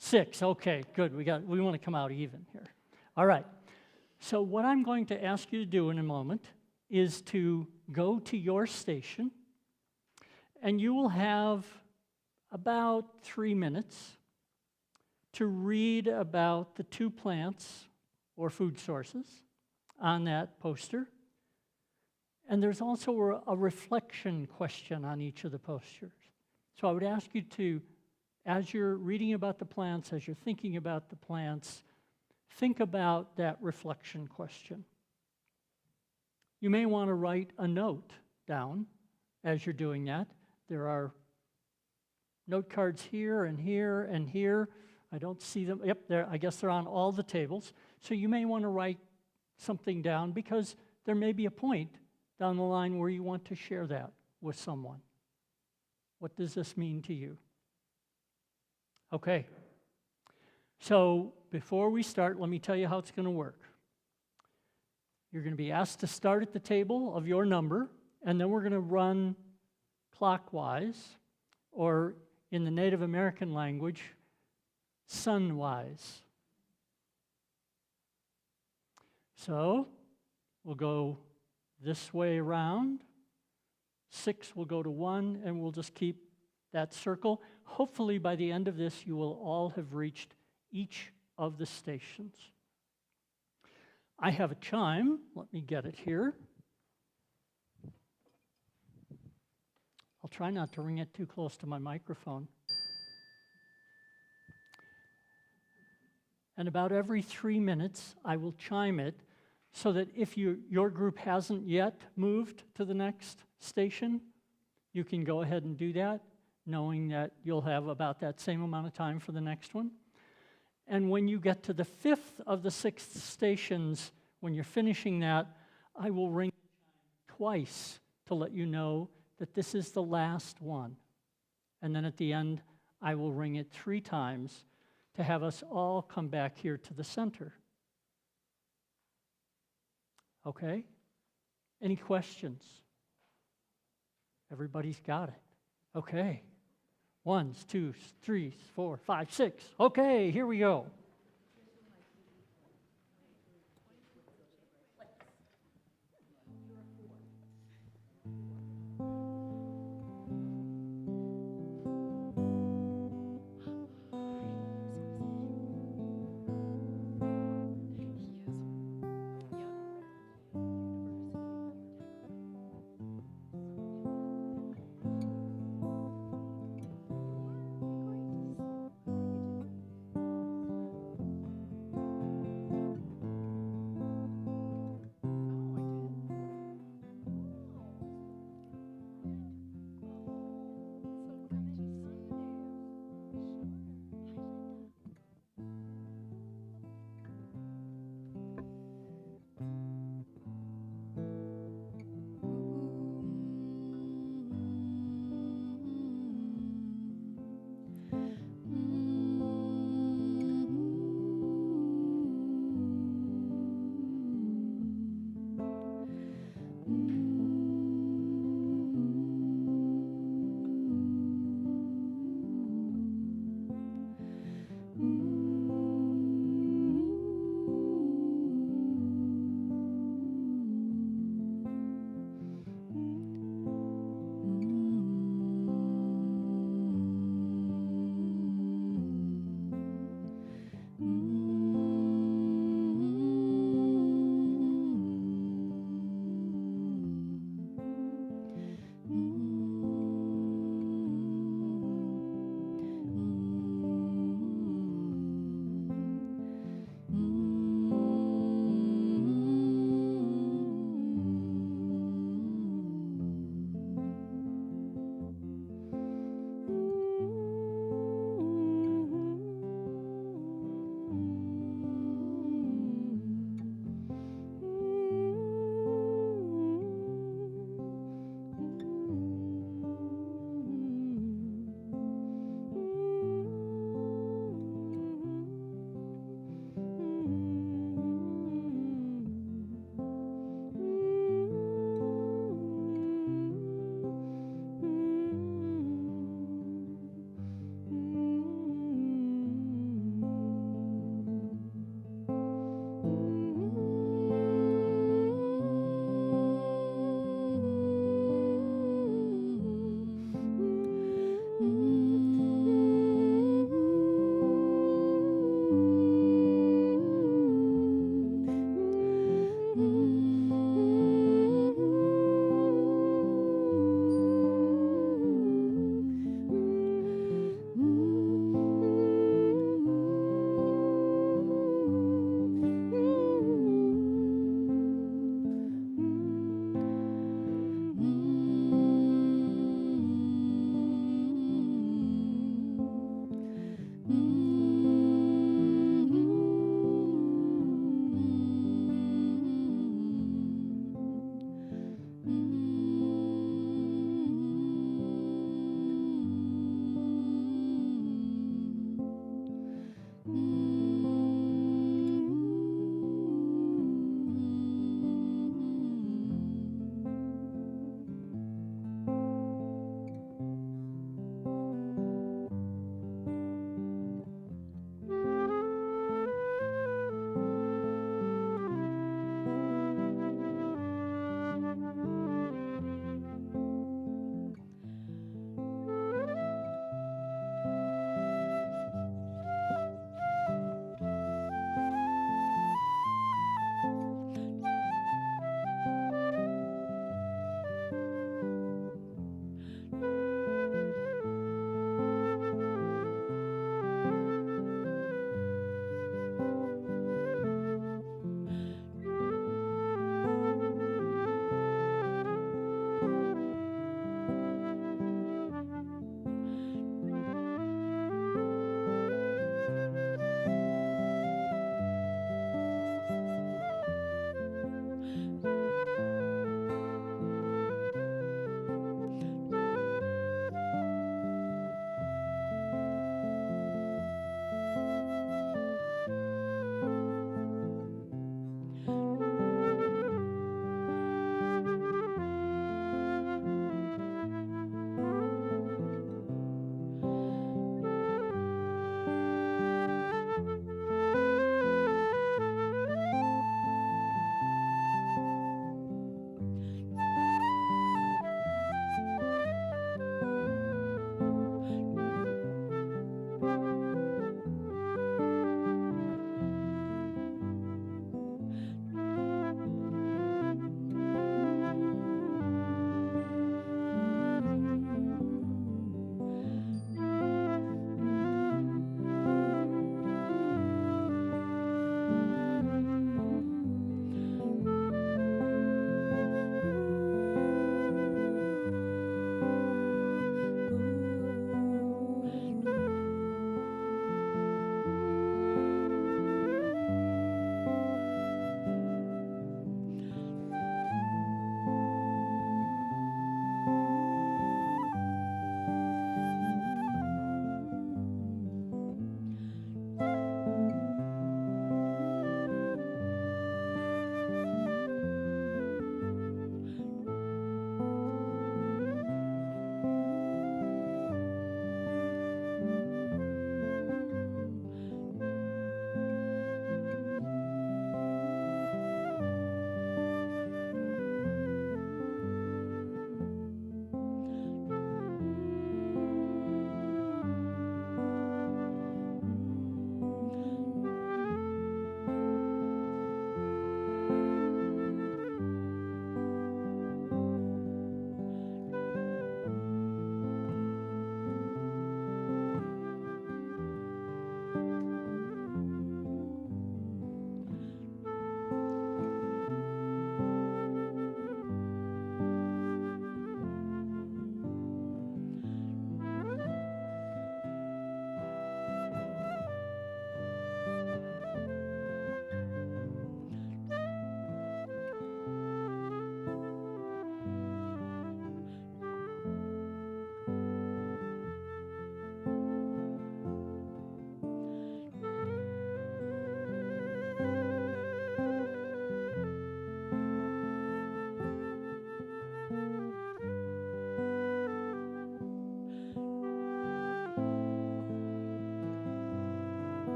6, okay, good. We want to come out even here. All right. So what I'm going to ask you to do in a moment is to go to your station, and you will have about 3 minutes to read about the 2 plants or food sources on that poster. And there's also a reflection question on each of the posters. So I would ask you to, as you're reading about the plants, as you're thinking about the plants, think about that reflection question. You may want to write a note down as you're doing that. There are note cards here and here and here. I don't see them. Yep, I guess they're on all the tables. So you may want to write something down because there may be a point down the line where you want to share that with someone. What does this mean to you? Okay. So before we start, let me tell you how it's going to work. You're going to be asked to start at the table of your number, and then we're going to run clockwise, or in the Native American language, sunwise. So we'll go this way around. 6 will go to 1, and we'll just keep that circle. Hopefully by the end of this, you will all have reached each of the stations. I have a chime. Let me get it here. I'll try not to ring it too close to my microphone. And about every 3 minutes, I will chime it so that if your group hasn't yet moved to the next station, you can go ahead and do that, knowing that you'll have about that same amount of time for the next one. And when you get to the 5th of the 6 stations, when you're finishing that, I will ring twice to let you know that this is the last one. And then at the end, I will ring it 3 times to have us all come back here to the center. Okay? Any questions? Everybody's got it. Okay. 1, 2, 3, 4, 5, 6. Okay, here we go.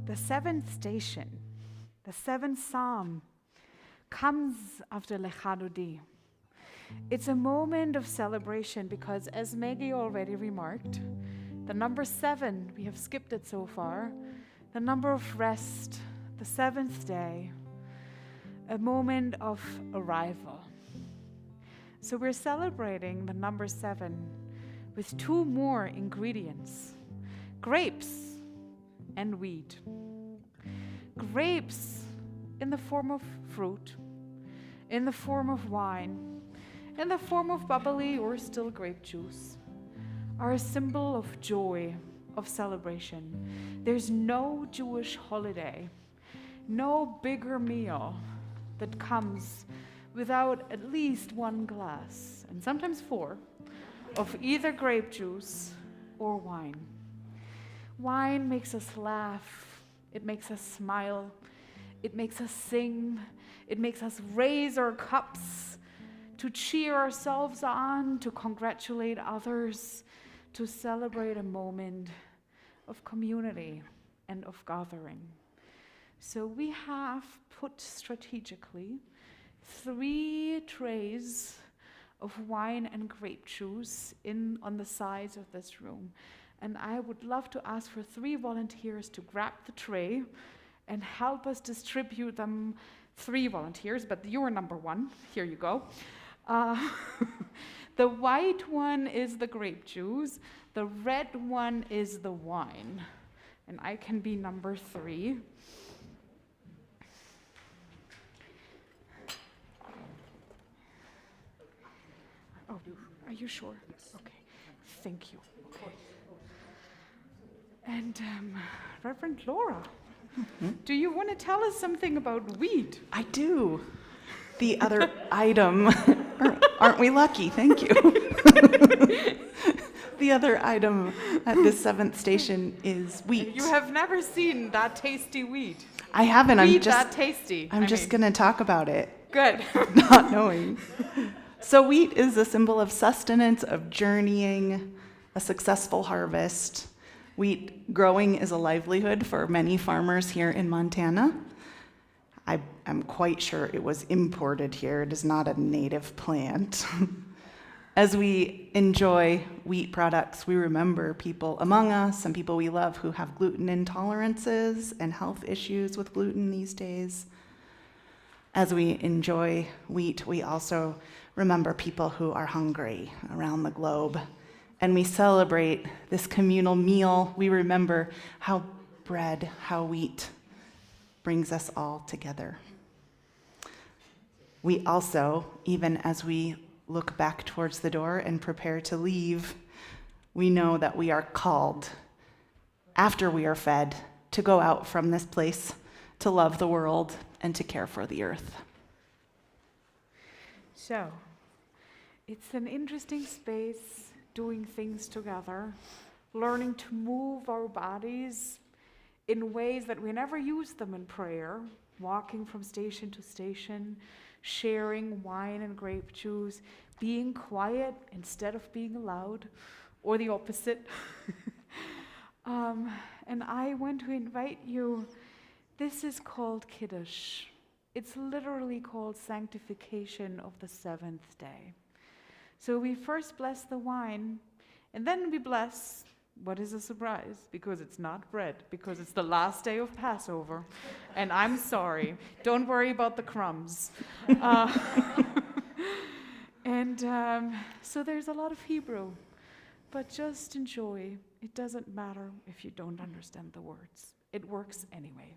the seventh station, the seventh psalm, comes after Lecha Dodi. It's a moment of celebration because, as Maggie already remarked, the number 7, we have skipped it so far, the number of rest, the seventh day, a moment of arrival. So we're celebrating the number 7 with 2 more ingredients, grapes and wheat. Grapes in the form of fruit, in the form of wine, in the form of bubbly or still grape juice, are a symbol of joy, of celebration. There's no Jewish holiday, no bigger meal that comes without at least 1 glass, and sometimes 4, of either grape juice or wine. Wine makes us laugh, it makes us smile, it makes us sing, it makes us raise our cups to cheer ourselves on, to congratulate others, to celebrate a moment of community and of gathering. So we have put strategically 3 trays of wine and grape juice on the sides of this room. And I would love to ask for 3 volunteers to grab the tray and help us distribute them. 3 volunteers, but you're number 1. Here you go. The white one is the grape juice. The red one is the wine. And I can be number 3. Oh, are you sure? Yes. Okay. Thank you. Okay. And Reverend Laura, do you want to tell us something about wheat? I do. The other item, aren't we lucky? Thank you. The other item at this 7th station is wheat. You have never seen that tasty wheat. I haven't. Wheat that tasty. I'm just going to talk about it. Good. Not knowing. So wheat is a symbol of sustenance, of journeying, a successful harvest. Wheat growing is a livelihood for many farmers here in Montana. I'm quite sure it was imported here. It is not a native plant. As we enjoy wheat products, we remember people among us and people we love who have gluten intolerances and health issues with gluten these days. As we enjoy wheat, we also remember people who are hungry around the globe. And we celebrate this communal meal. We remember how bread, how wheat brings us all together. We also, even as we look back towards the door and prepare to leave, we know that we are called, after we are fed, to go out from this place, to love the world, and to care for the earth. So, it's an interesting space, doing things together, learning to move our bodies in ways that we never use them in prayer, walking from station to station, sharing wine and grape juice, being quiet instead of being loud, or the opposite. And I want to invite you, this is called Kiddush. It's literally called sanctification of the 7th day. So we first bless the wine, and then we bless, what is a surprise? Because it's not bread, because it's the last day of Passover. And I'm sorry, don't worry about the crumbs. So there's a lot of Hebrew, but just enjoy. It doesn't matter if you don't understand the words. It works anyway.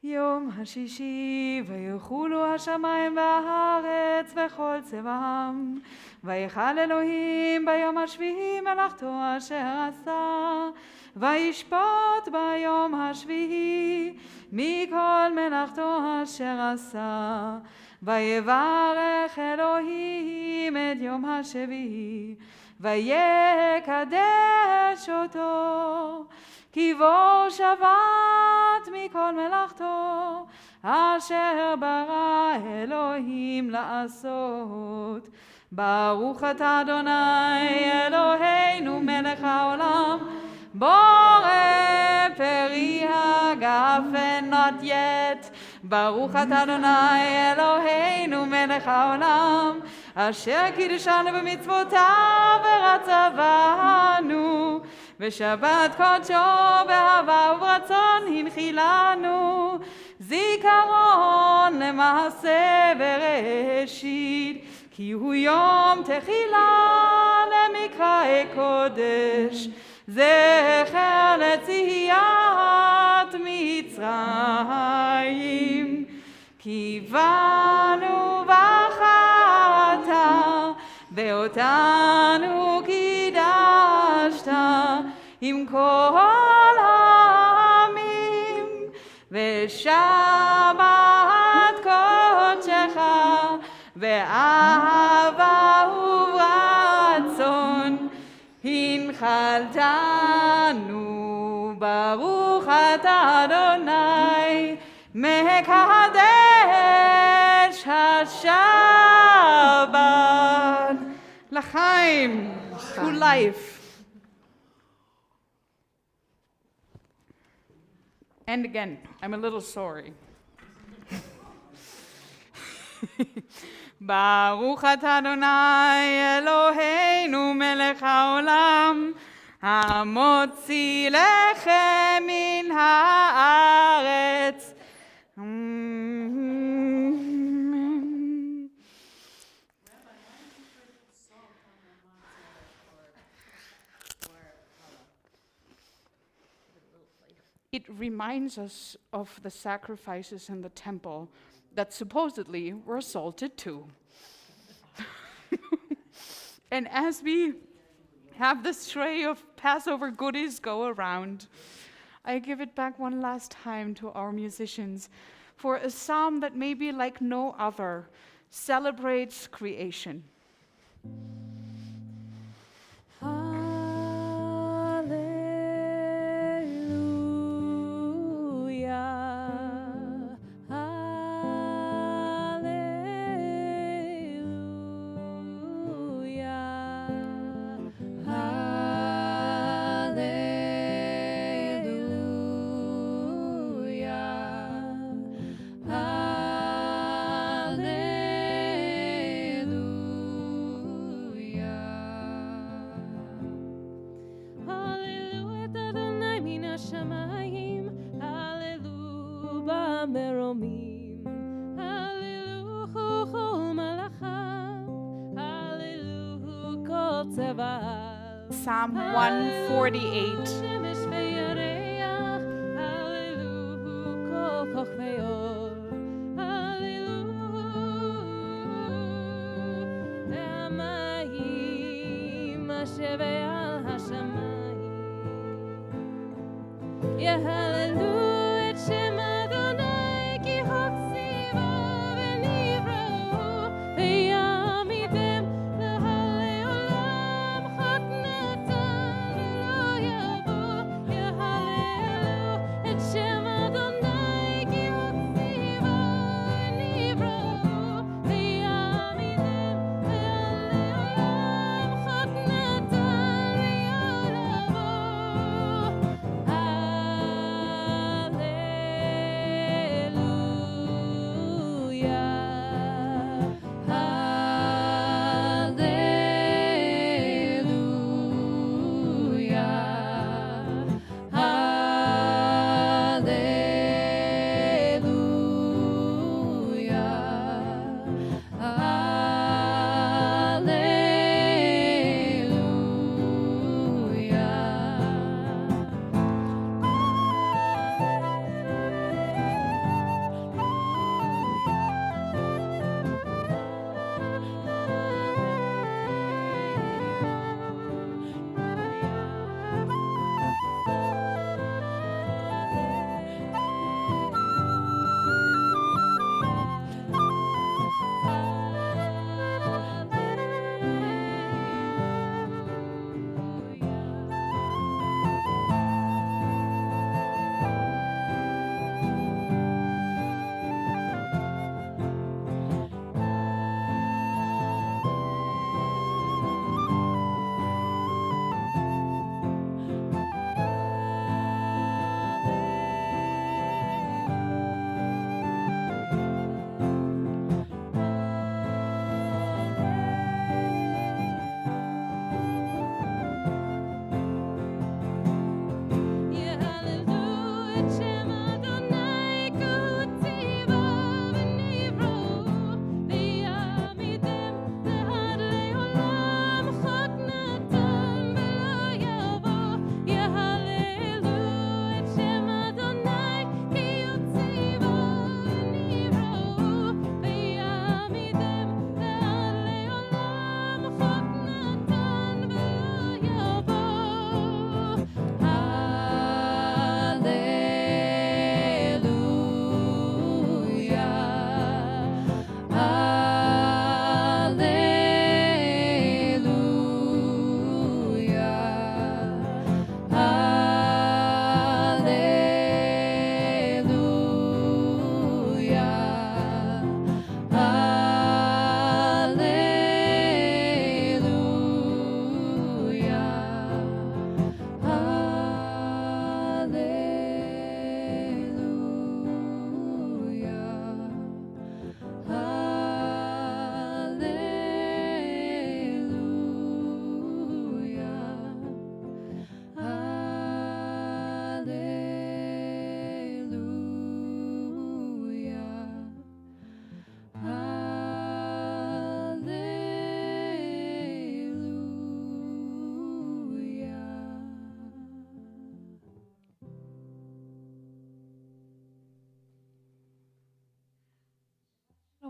יום השישי ויחולו השמיים והארץ וכל צבאם ויחל אלוהים ביום השביעי מלאכתו אשר עשה וישפוט ביום השביעי מכל מלאכתו אשר עשה ויברך אלוהים את יום השביעי ויקדש אותו כי בו שבת מכל מלאכתו אשר ברא אלוהים לעשות. ברוך אתה אדוני אלוהינו מלך העולם Bore peri hagafen, not yet. Baruch atah Adonai Eloheinu melech haolam, asher kiddeshanu b'mitzvotav v'ratzavanu, v'shabbat kodsho b'ahava u'b'ratzon hinchilanu, zikaron lema'aseh v'reshit, כי הוא יום תחילה למקראי קודש, זכר לציית מצרים. כי באנו בחרת, ואותנו קידשת עם כל העמים, ושבת קודשך ואהבה וברצון הנחלתנו. ברוך אתה אדוני מקדש השבת. לחיים, to life. And again, I'm a little sorry. ברוך אתה אדוני אלוהינו מלך העולם, המוציא לחם מן הארץ. It reminds us of the sacrifices in the temple that supposedly were salted too. And as we have this tray of Passover goodies go around, I give it back one last time to our musicians for a psalm that maybe like no other celebrates creation. Psalm 148.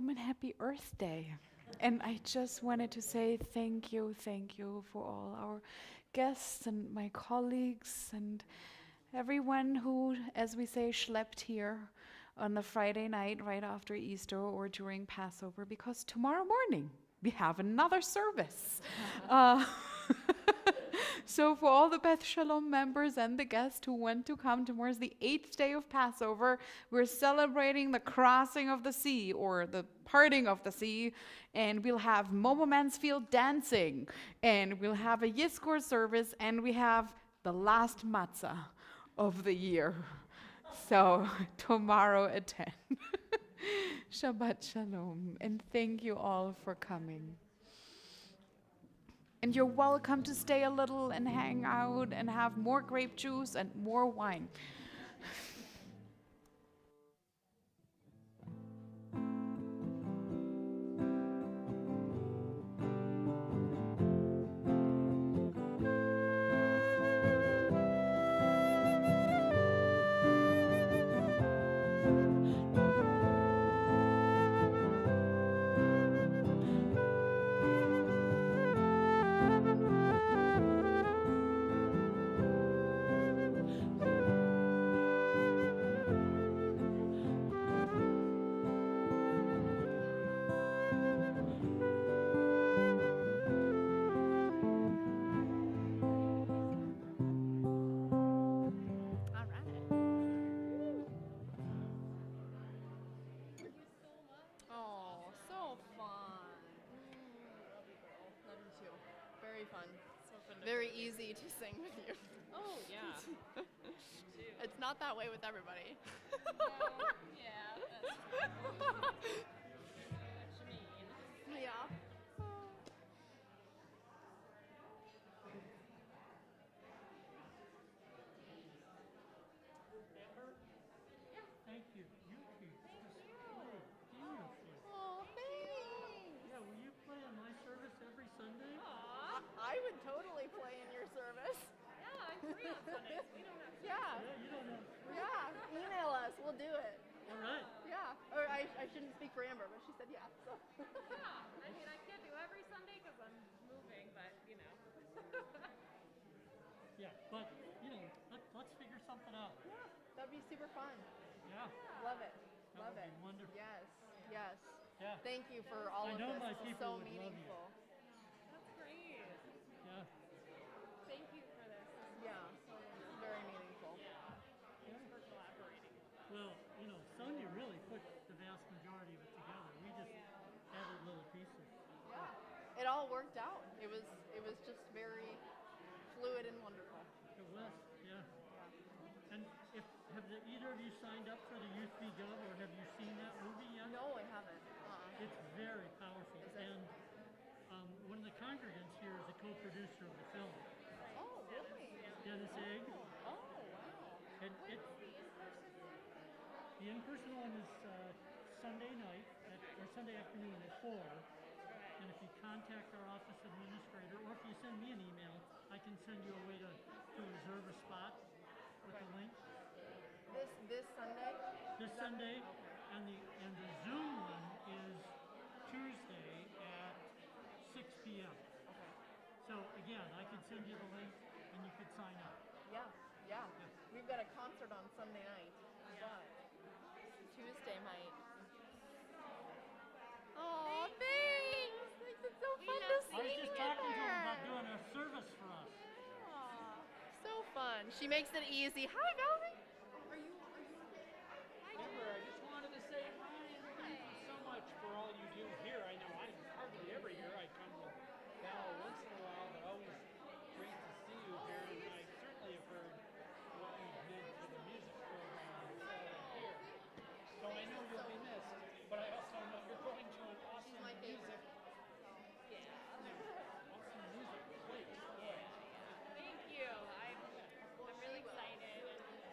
Shalom and happy Earth Day. And I just wanted to say thank you for all our guests and my colleagues and everyone who, as we say, schlepped here on the Friday night right after Easter or during Passover, because tomorrow morning we have another service. So for all the Beth Shalom members and the guests who want to come, tomorrow's the 8th day of Passover. We're celebrating the crossing of the sea, or the parting of the sea, and we'll have Momo Mansfield dancing, and we'll have a Yizkor service, and we have the last matzah of the year. So tomorrow at 10. Shabbat Shalom, and thank you all for coming. And you're welcome to stay a little and hang out and have more grape juice and more wine. Oh, so fun. Love you too. Very fun. Very easy to sing with you. Oh, yeah. It's not that way with everybody. Yeah, that's what you mean. Yeah. Thank you. You teach just beautifully. Oh, thanks. Yeah, will you play in my service every Sunday? I would totally play in your service. Yeah, I'm free on Sundays. We don't have to. Yeah. Yeah, you don't have. Yeah. Email us. We'll do it. All right. Yeah. Or I shouldn't speak for Amber, but she said yeah. So. Yeah. I mean, I can't do every Sunday because I'm moving, but you know. Yeah, but you know, let's figure something out. Yeah, that'd be super fun. Yeah. Love it. That Love would it. be wonderful. Yes. Yes. Yeah. Thank you for all I of know this. my This is people so would love you. meaningful. That's great. Yeah. Thank you for this. Yeah. Very meaningful. Thanks for collaborating. Well, you know, Sonia really put the vast majority of it together. We just added little pieces. Yeah. It all worked out. It was just very fluid and wonderful. It was, yeah. And have either of you signed up for the Youth Be Gov, or have you seen that movie yet? No, I haven't. It's very powerful. Is it? And one of the congregants here is a co-producer of the film, Oh, really? Dennis Egg. Oh, wow. And the in-person one is Sunday night or Sunday afternoon at 4. And if you contact our office administrator, or if you send me an email, I can send you a way to reserve a spot with the link. This Sunday? This Sunday, and the Zoom one is Tuesday at 6 p.m. Okay. So again, I could send you the link, and you could sign up. Yeah. We've got a concert on Sunday night, but Tuesday might. Oh, thanks! It's so fun to see I was just you talking to him there. about doing a service for us. Aw, so fun. She makes it easy. Hi, Valerie. Amber, I just wanted to say hi and thank you so much for all you do here. I know I'm hardly ever here. I come with Val once in a while, but always great to see you here. And I certainly have heard what you've meant to the music program here. So I know you'll be missed, but I also know you're going to an awesome my music. favorite. Awesome music place. Thank you. I'm really excited. And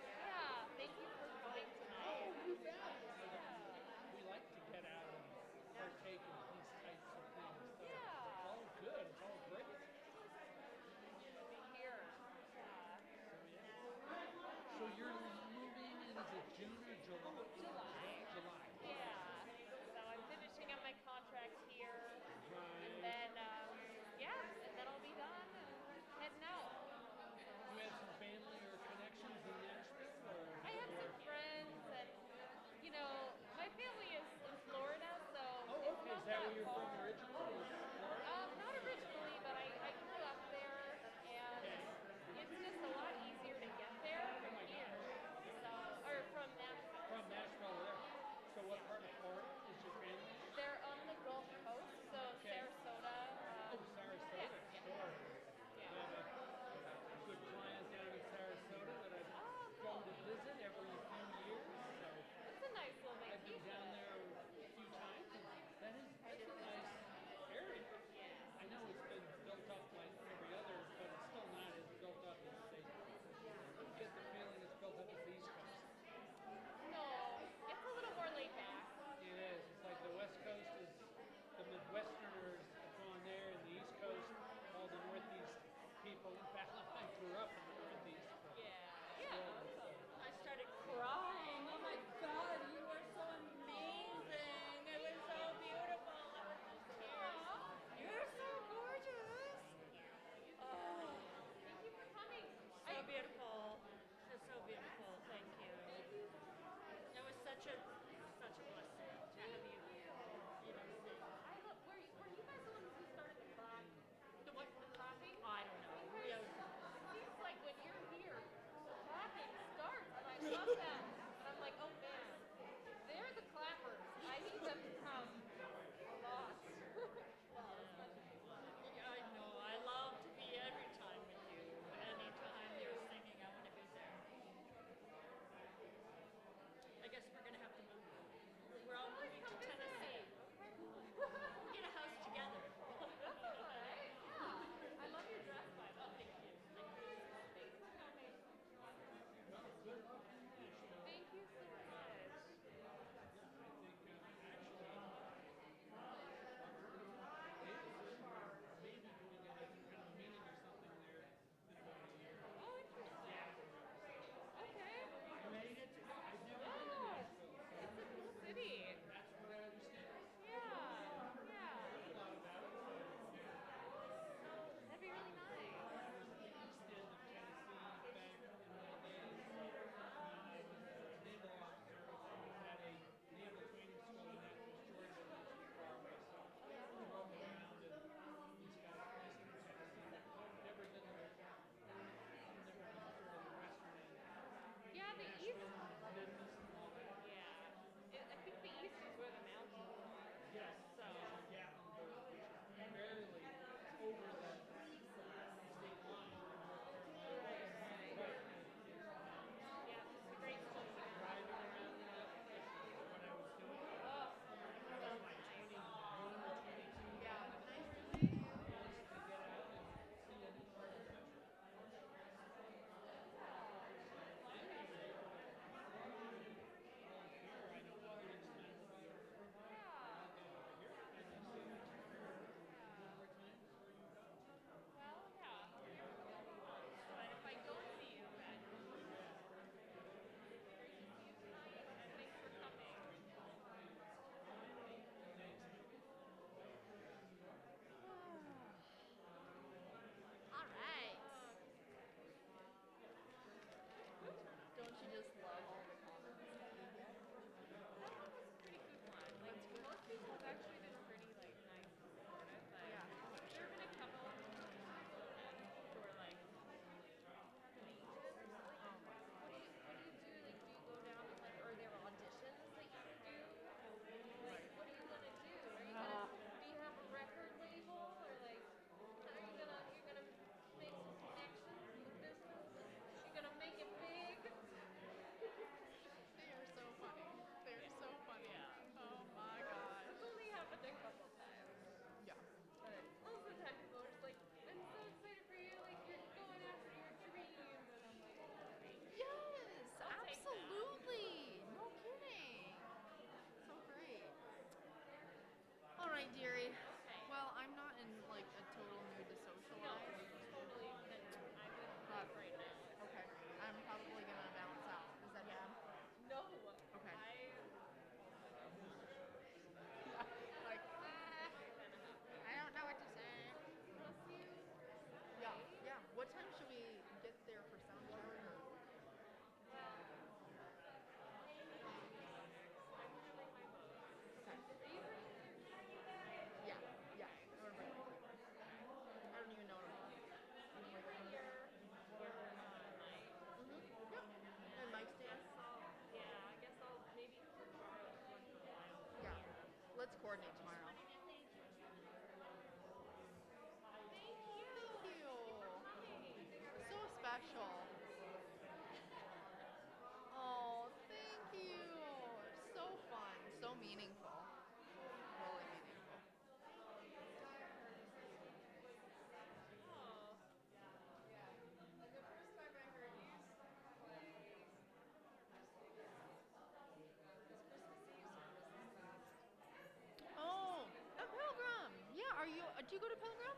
Do you go to Pilgrim?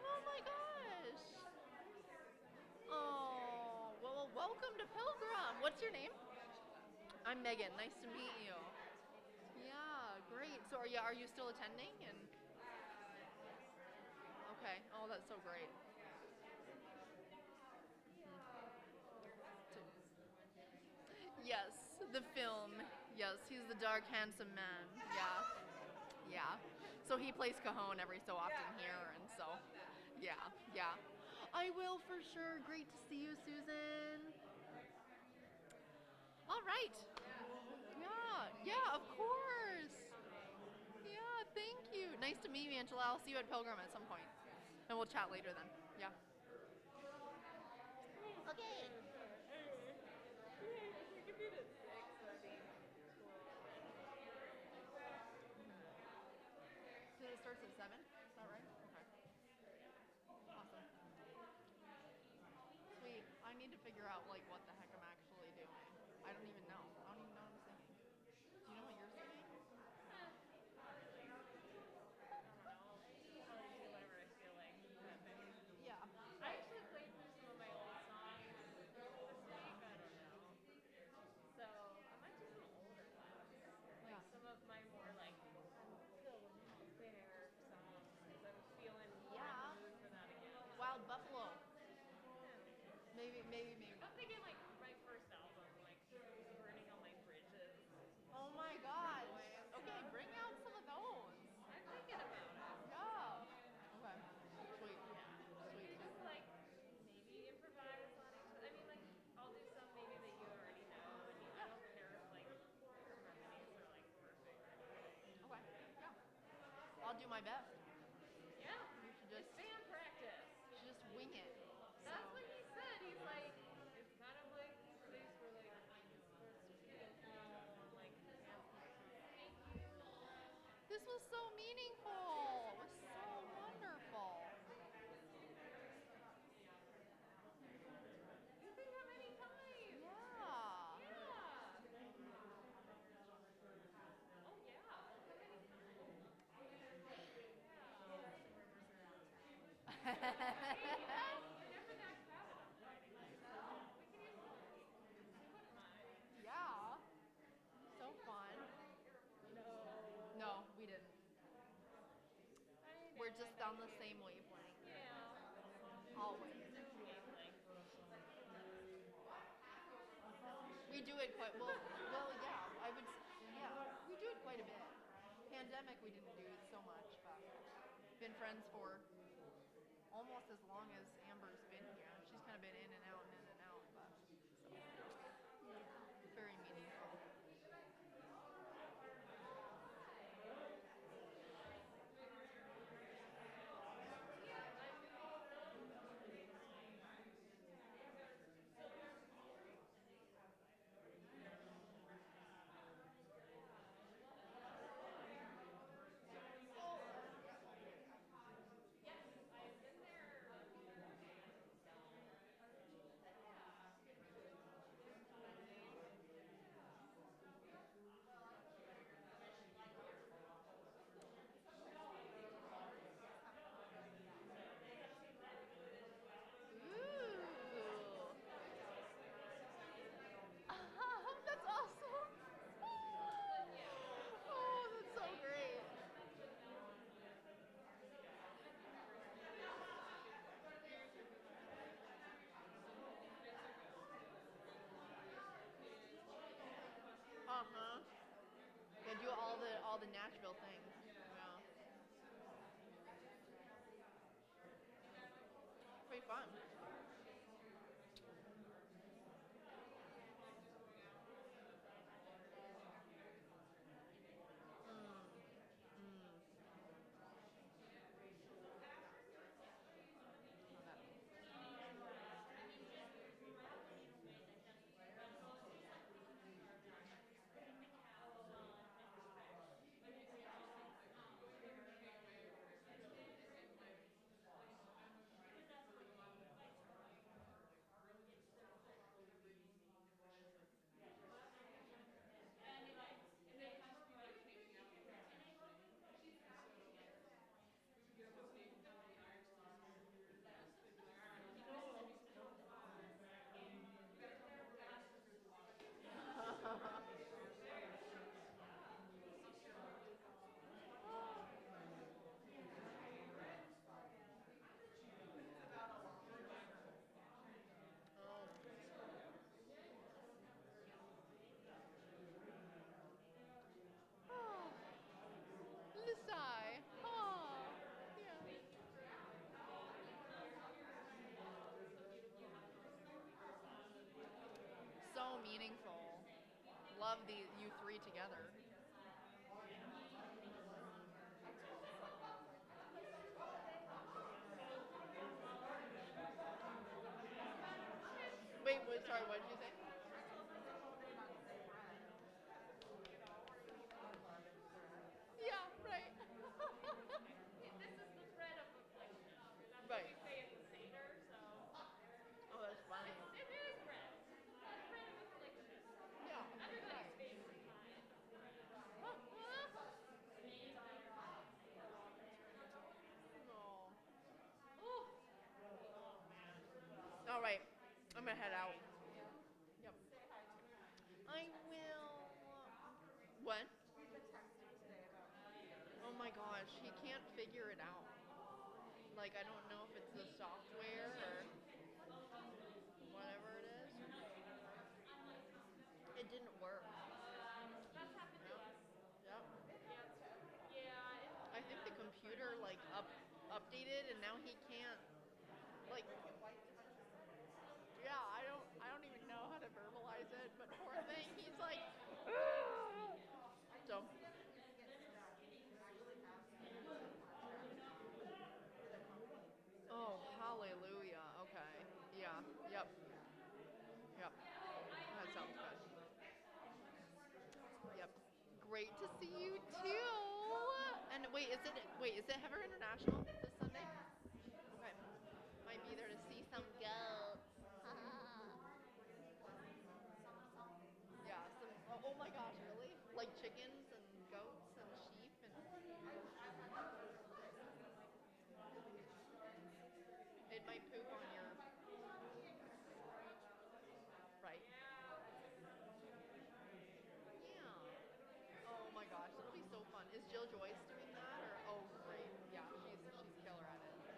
Oh my gosh. Oh, well, welcome to Pilgrim. What's your name? I'm Megan. Nice to meet you. Yeah, great. So are you still attending? And okay. Oh, that's so great. Yes, the film. Yes, he's the dark, handsome man. Yeah. Yeah. So he plays Cajon every so often here, and so, yeah, yeah. I will for sure. Great to see you, Susan. All right. Yeah, yeah, of course. Yeah, thank you. Nice to meet you, Angela. I'll see you at Pilgrim at some point. And we'll chat later then. Yeah. Okay. So it starts at 7? Is that right? Okay. Awesome. Sweet. I need to figure out like what the heck I'm actually doing. I don't even know. I don't even know what I'm singing. Do you know what you're singing? Yeah. I actually played through some of my old songs this week. I don't know. So I might do some older ones. Like Yeah. some of my more like filled with despair songs because I'm feeling more in Yeah. the mood for that again. Wild Buffalo. Yeah. Maybe. I'm thinking like my first album, like Burning All My Bridges. Oh my gosh. Okay, bring out some of those. I'm thinking about it. Yeah. Okay. Sweet. Yeah. Sweet. Just like maybe improvise on each other. I mean, like I'll do some maybe that you already know, and I don't care if like your harmonies are like perfect or anything. Okay. Yeah. I'll do my best. Yeah. You should It's just band practice. just wing it. That's So. what he said. He's like, it's kind of like this place where like starts to feel and like thank you. This was so meaningful. It was so wonderful. You can come anytime. Yeah. Yeah. Oh yeah. Come anytime. Yeah. You're never that crowded on Friday night, so we can easily. You wouldn't mind. Yeah. So fun. No, we didn't. I know, We're just I know on the you do. same wavelength. Yeah. Always. Wavelength. We do it quite well. Well, yeah. Yeah. We do it quite a bit. Pandemic, we didn't do it so much, but been friends for almost as long as Amber's been here. She's kind of been in and out, but so, very meaningful. Ooh. That's awesome. Oh, that's so great. Uh-huh. They do all the Nashville things. Yeah. Pretty fun. love you three together. Wait, sorry, what did you say? Yeah, right. This is the thread of affliction. That's what Right. we say at the Seder, so. Oh, that's funny. It is bread. The thread of affliction. Yeah. Everybody's favorite kind. Oh. All right, I'm gonna head out. Yep. I will. What? Oh my gosh, he can't figure it out. Like, I don't know if it's the software or whatever it is. It didn't work. That's happened to us. Yep. Yeah. I think the computer like updated and now he can't like. Yeah, I don't even know how to verbalize it, but poor thing, he's like. So. Oh, hallelujah. Okay. Yeah. Yep. Yep. That sounds good. Yep. Great to see you too. And wait, is it Heather International this Sunday? Okay. Might be there to see some goats. Yeah. Oh my gosh, really? Like chickens and goats and sheep and. It might poop on your. Right. Yeah. Oh my gosh, it'll be so fun. Is Jill Joyce doing that or? Oh great. Yeah, she's killer at it. So.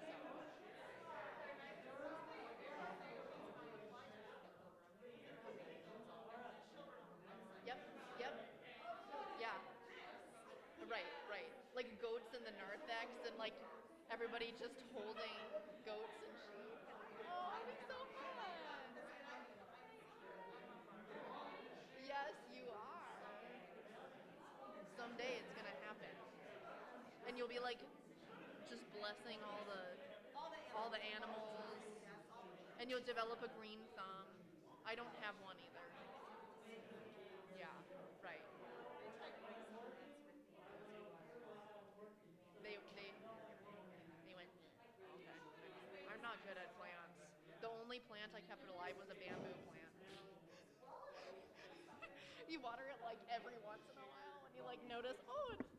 Yep. Yep. Yeah. Right. Like goats in the narthex and like everybody just holding goats and sheep. Oh, it'll be so fun. Yes, you are. Someday it's gonna happen. And you'll be like just blessing all the animals. And you'll develop a green thumb. I don't have one either. Yeah, right. They went. Okay. I'm not good at plants. The only plant I kept alive was a bamboo plant. You water it like every once in a while and you like notice, oh, it's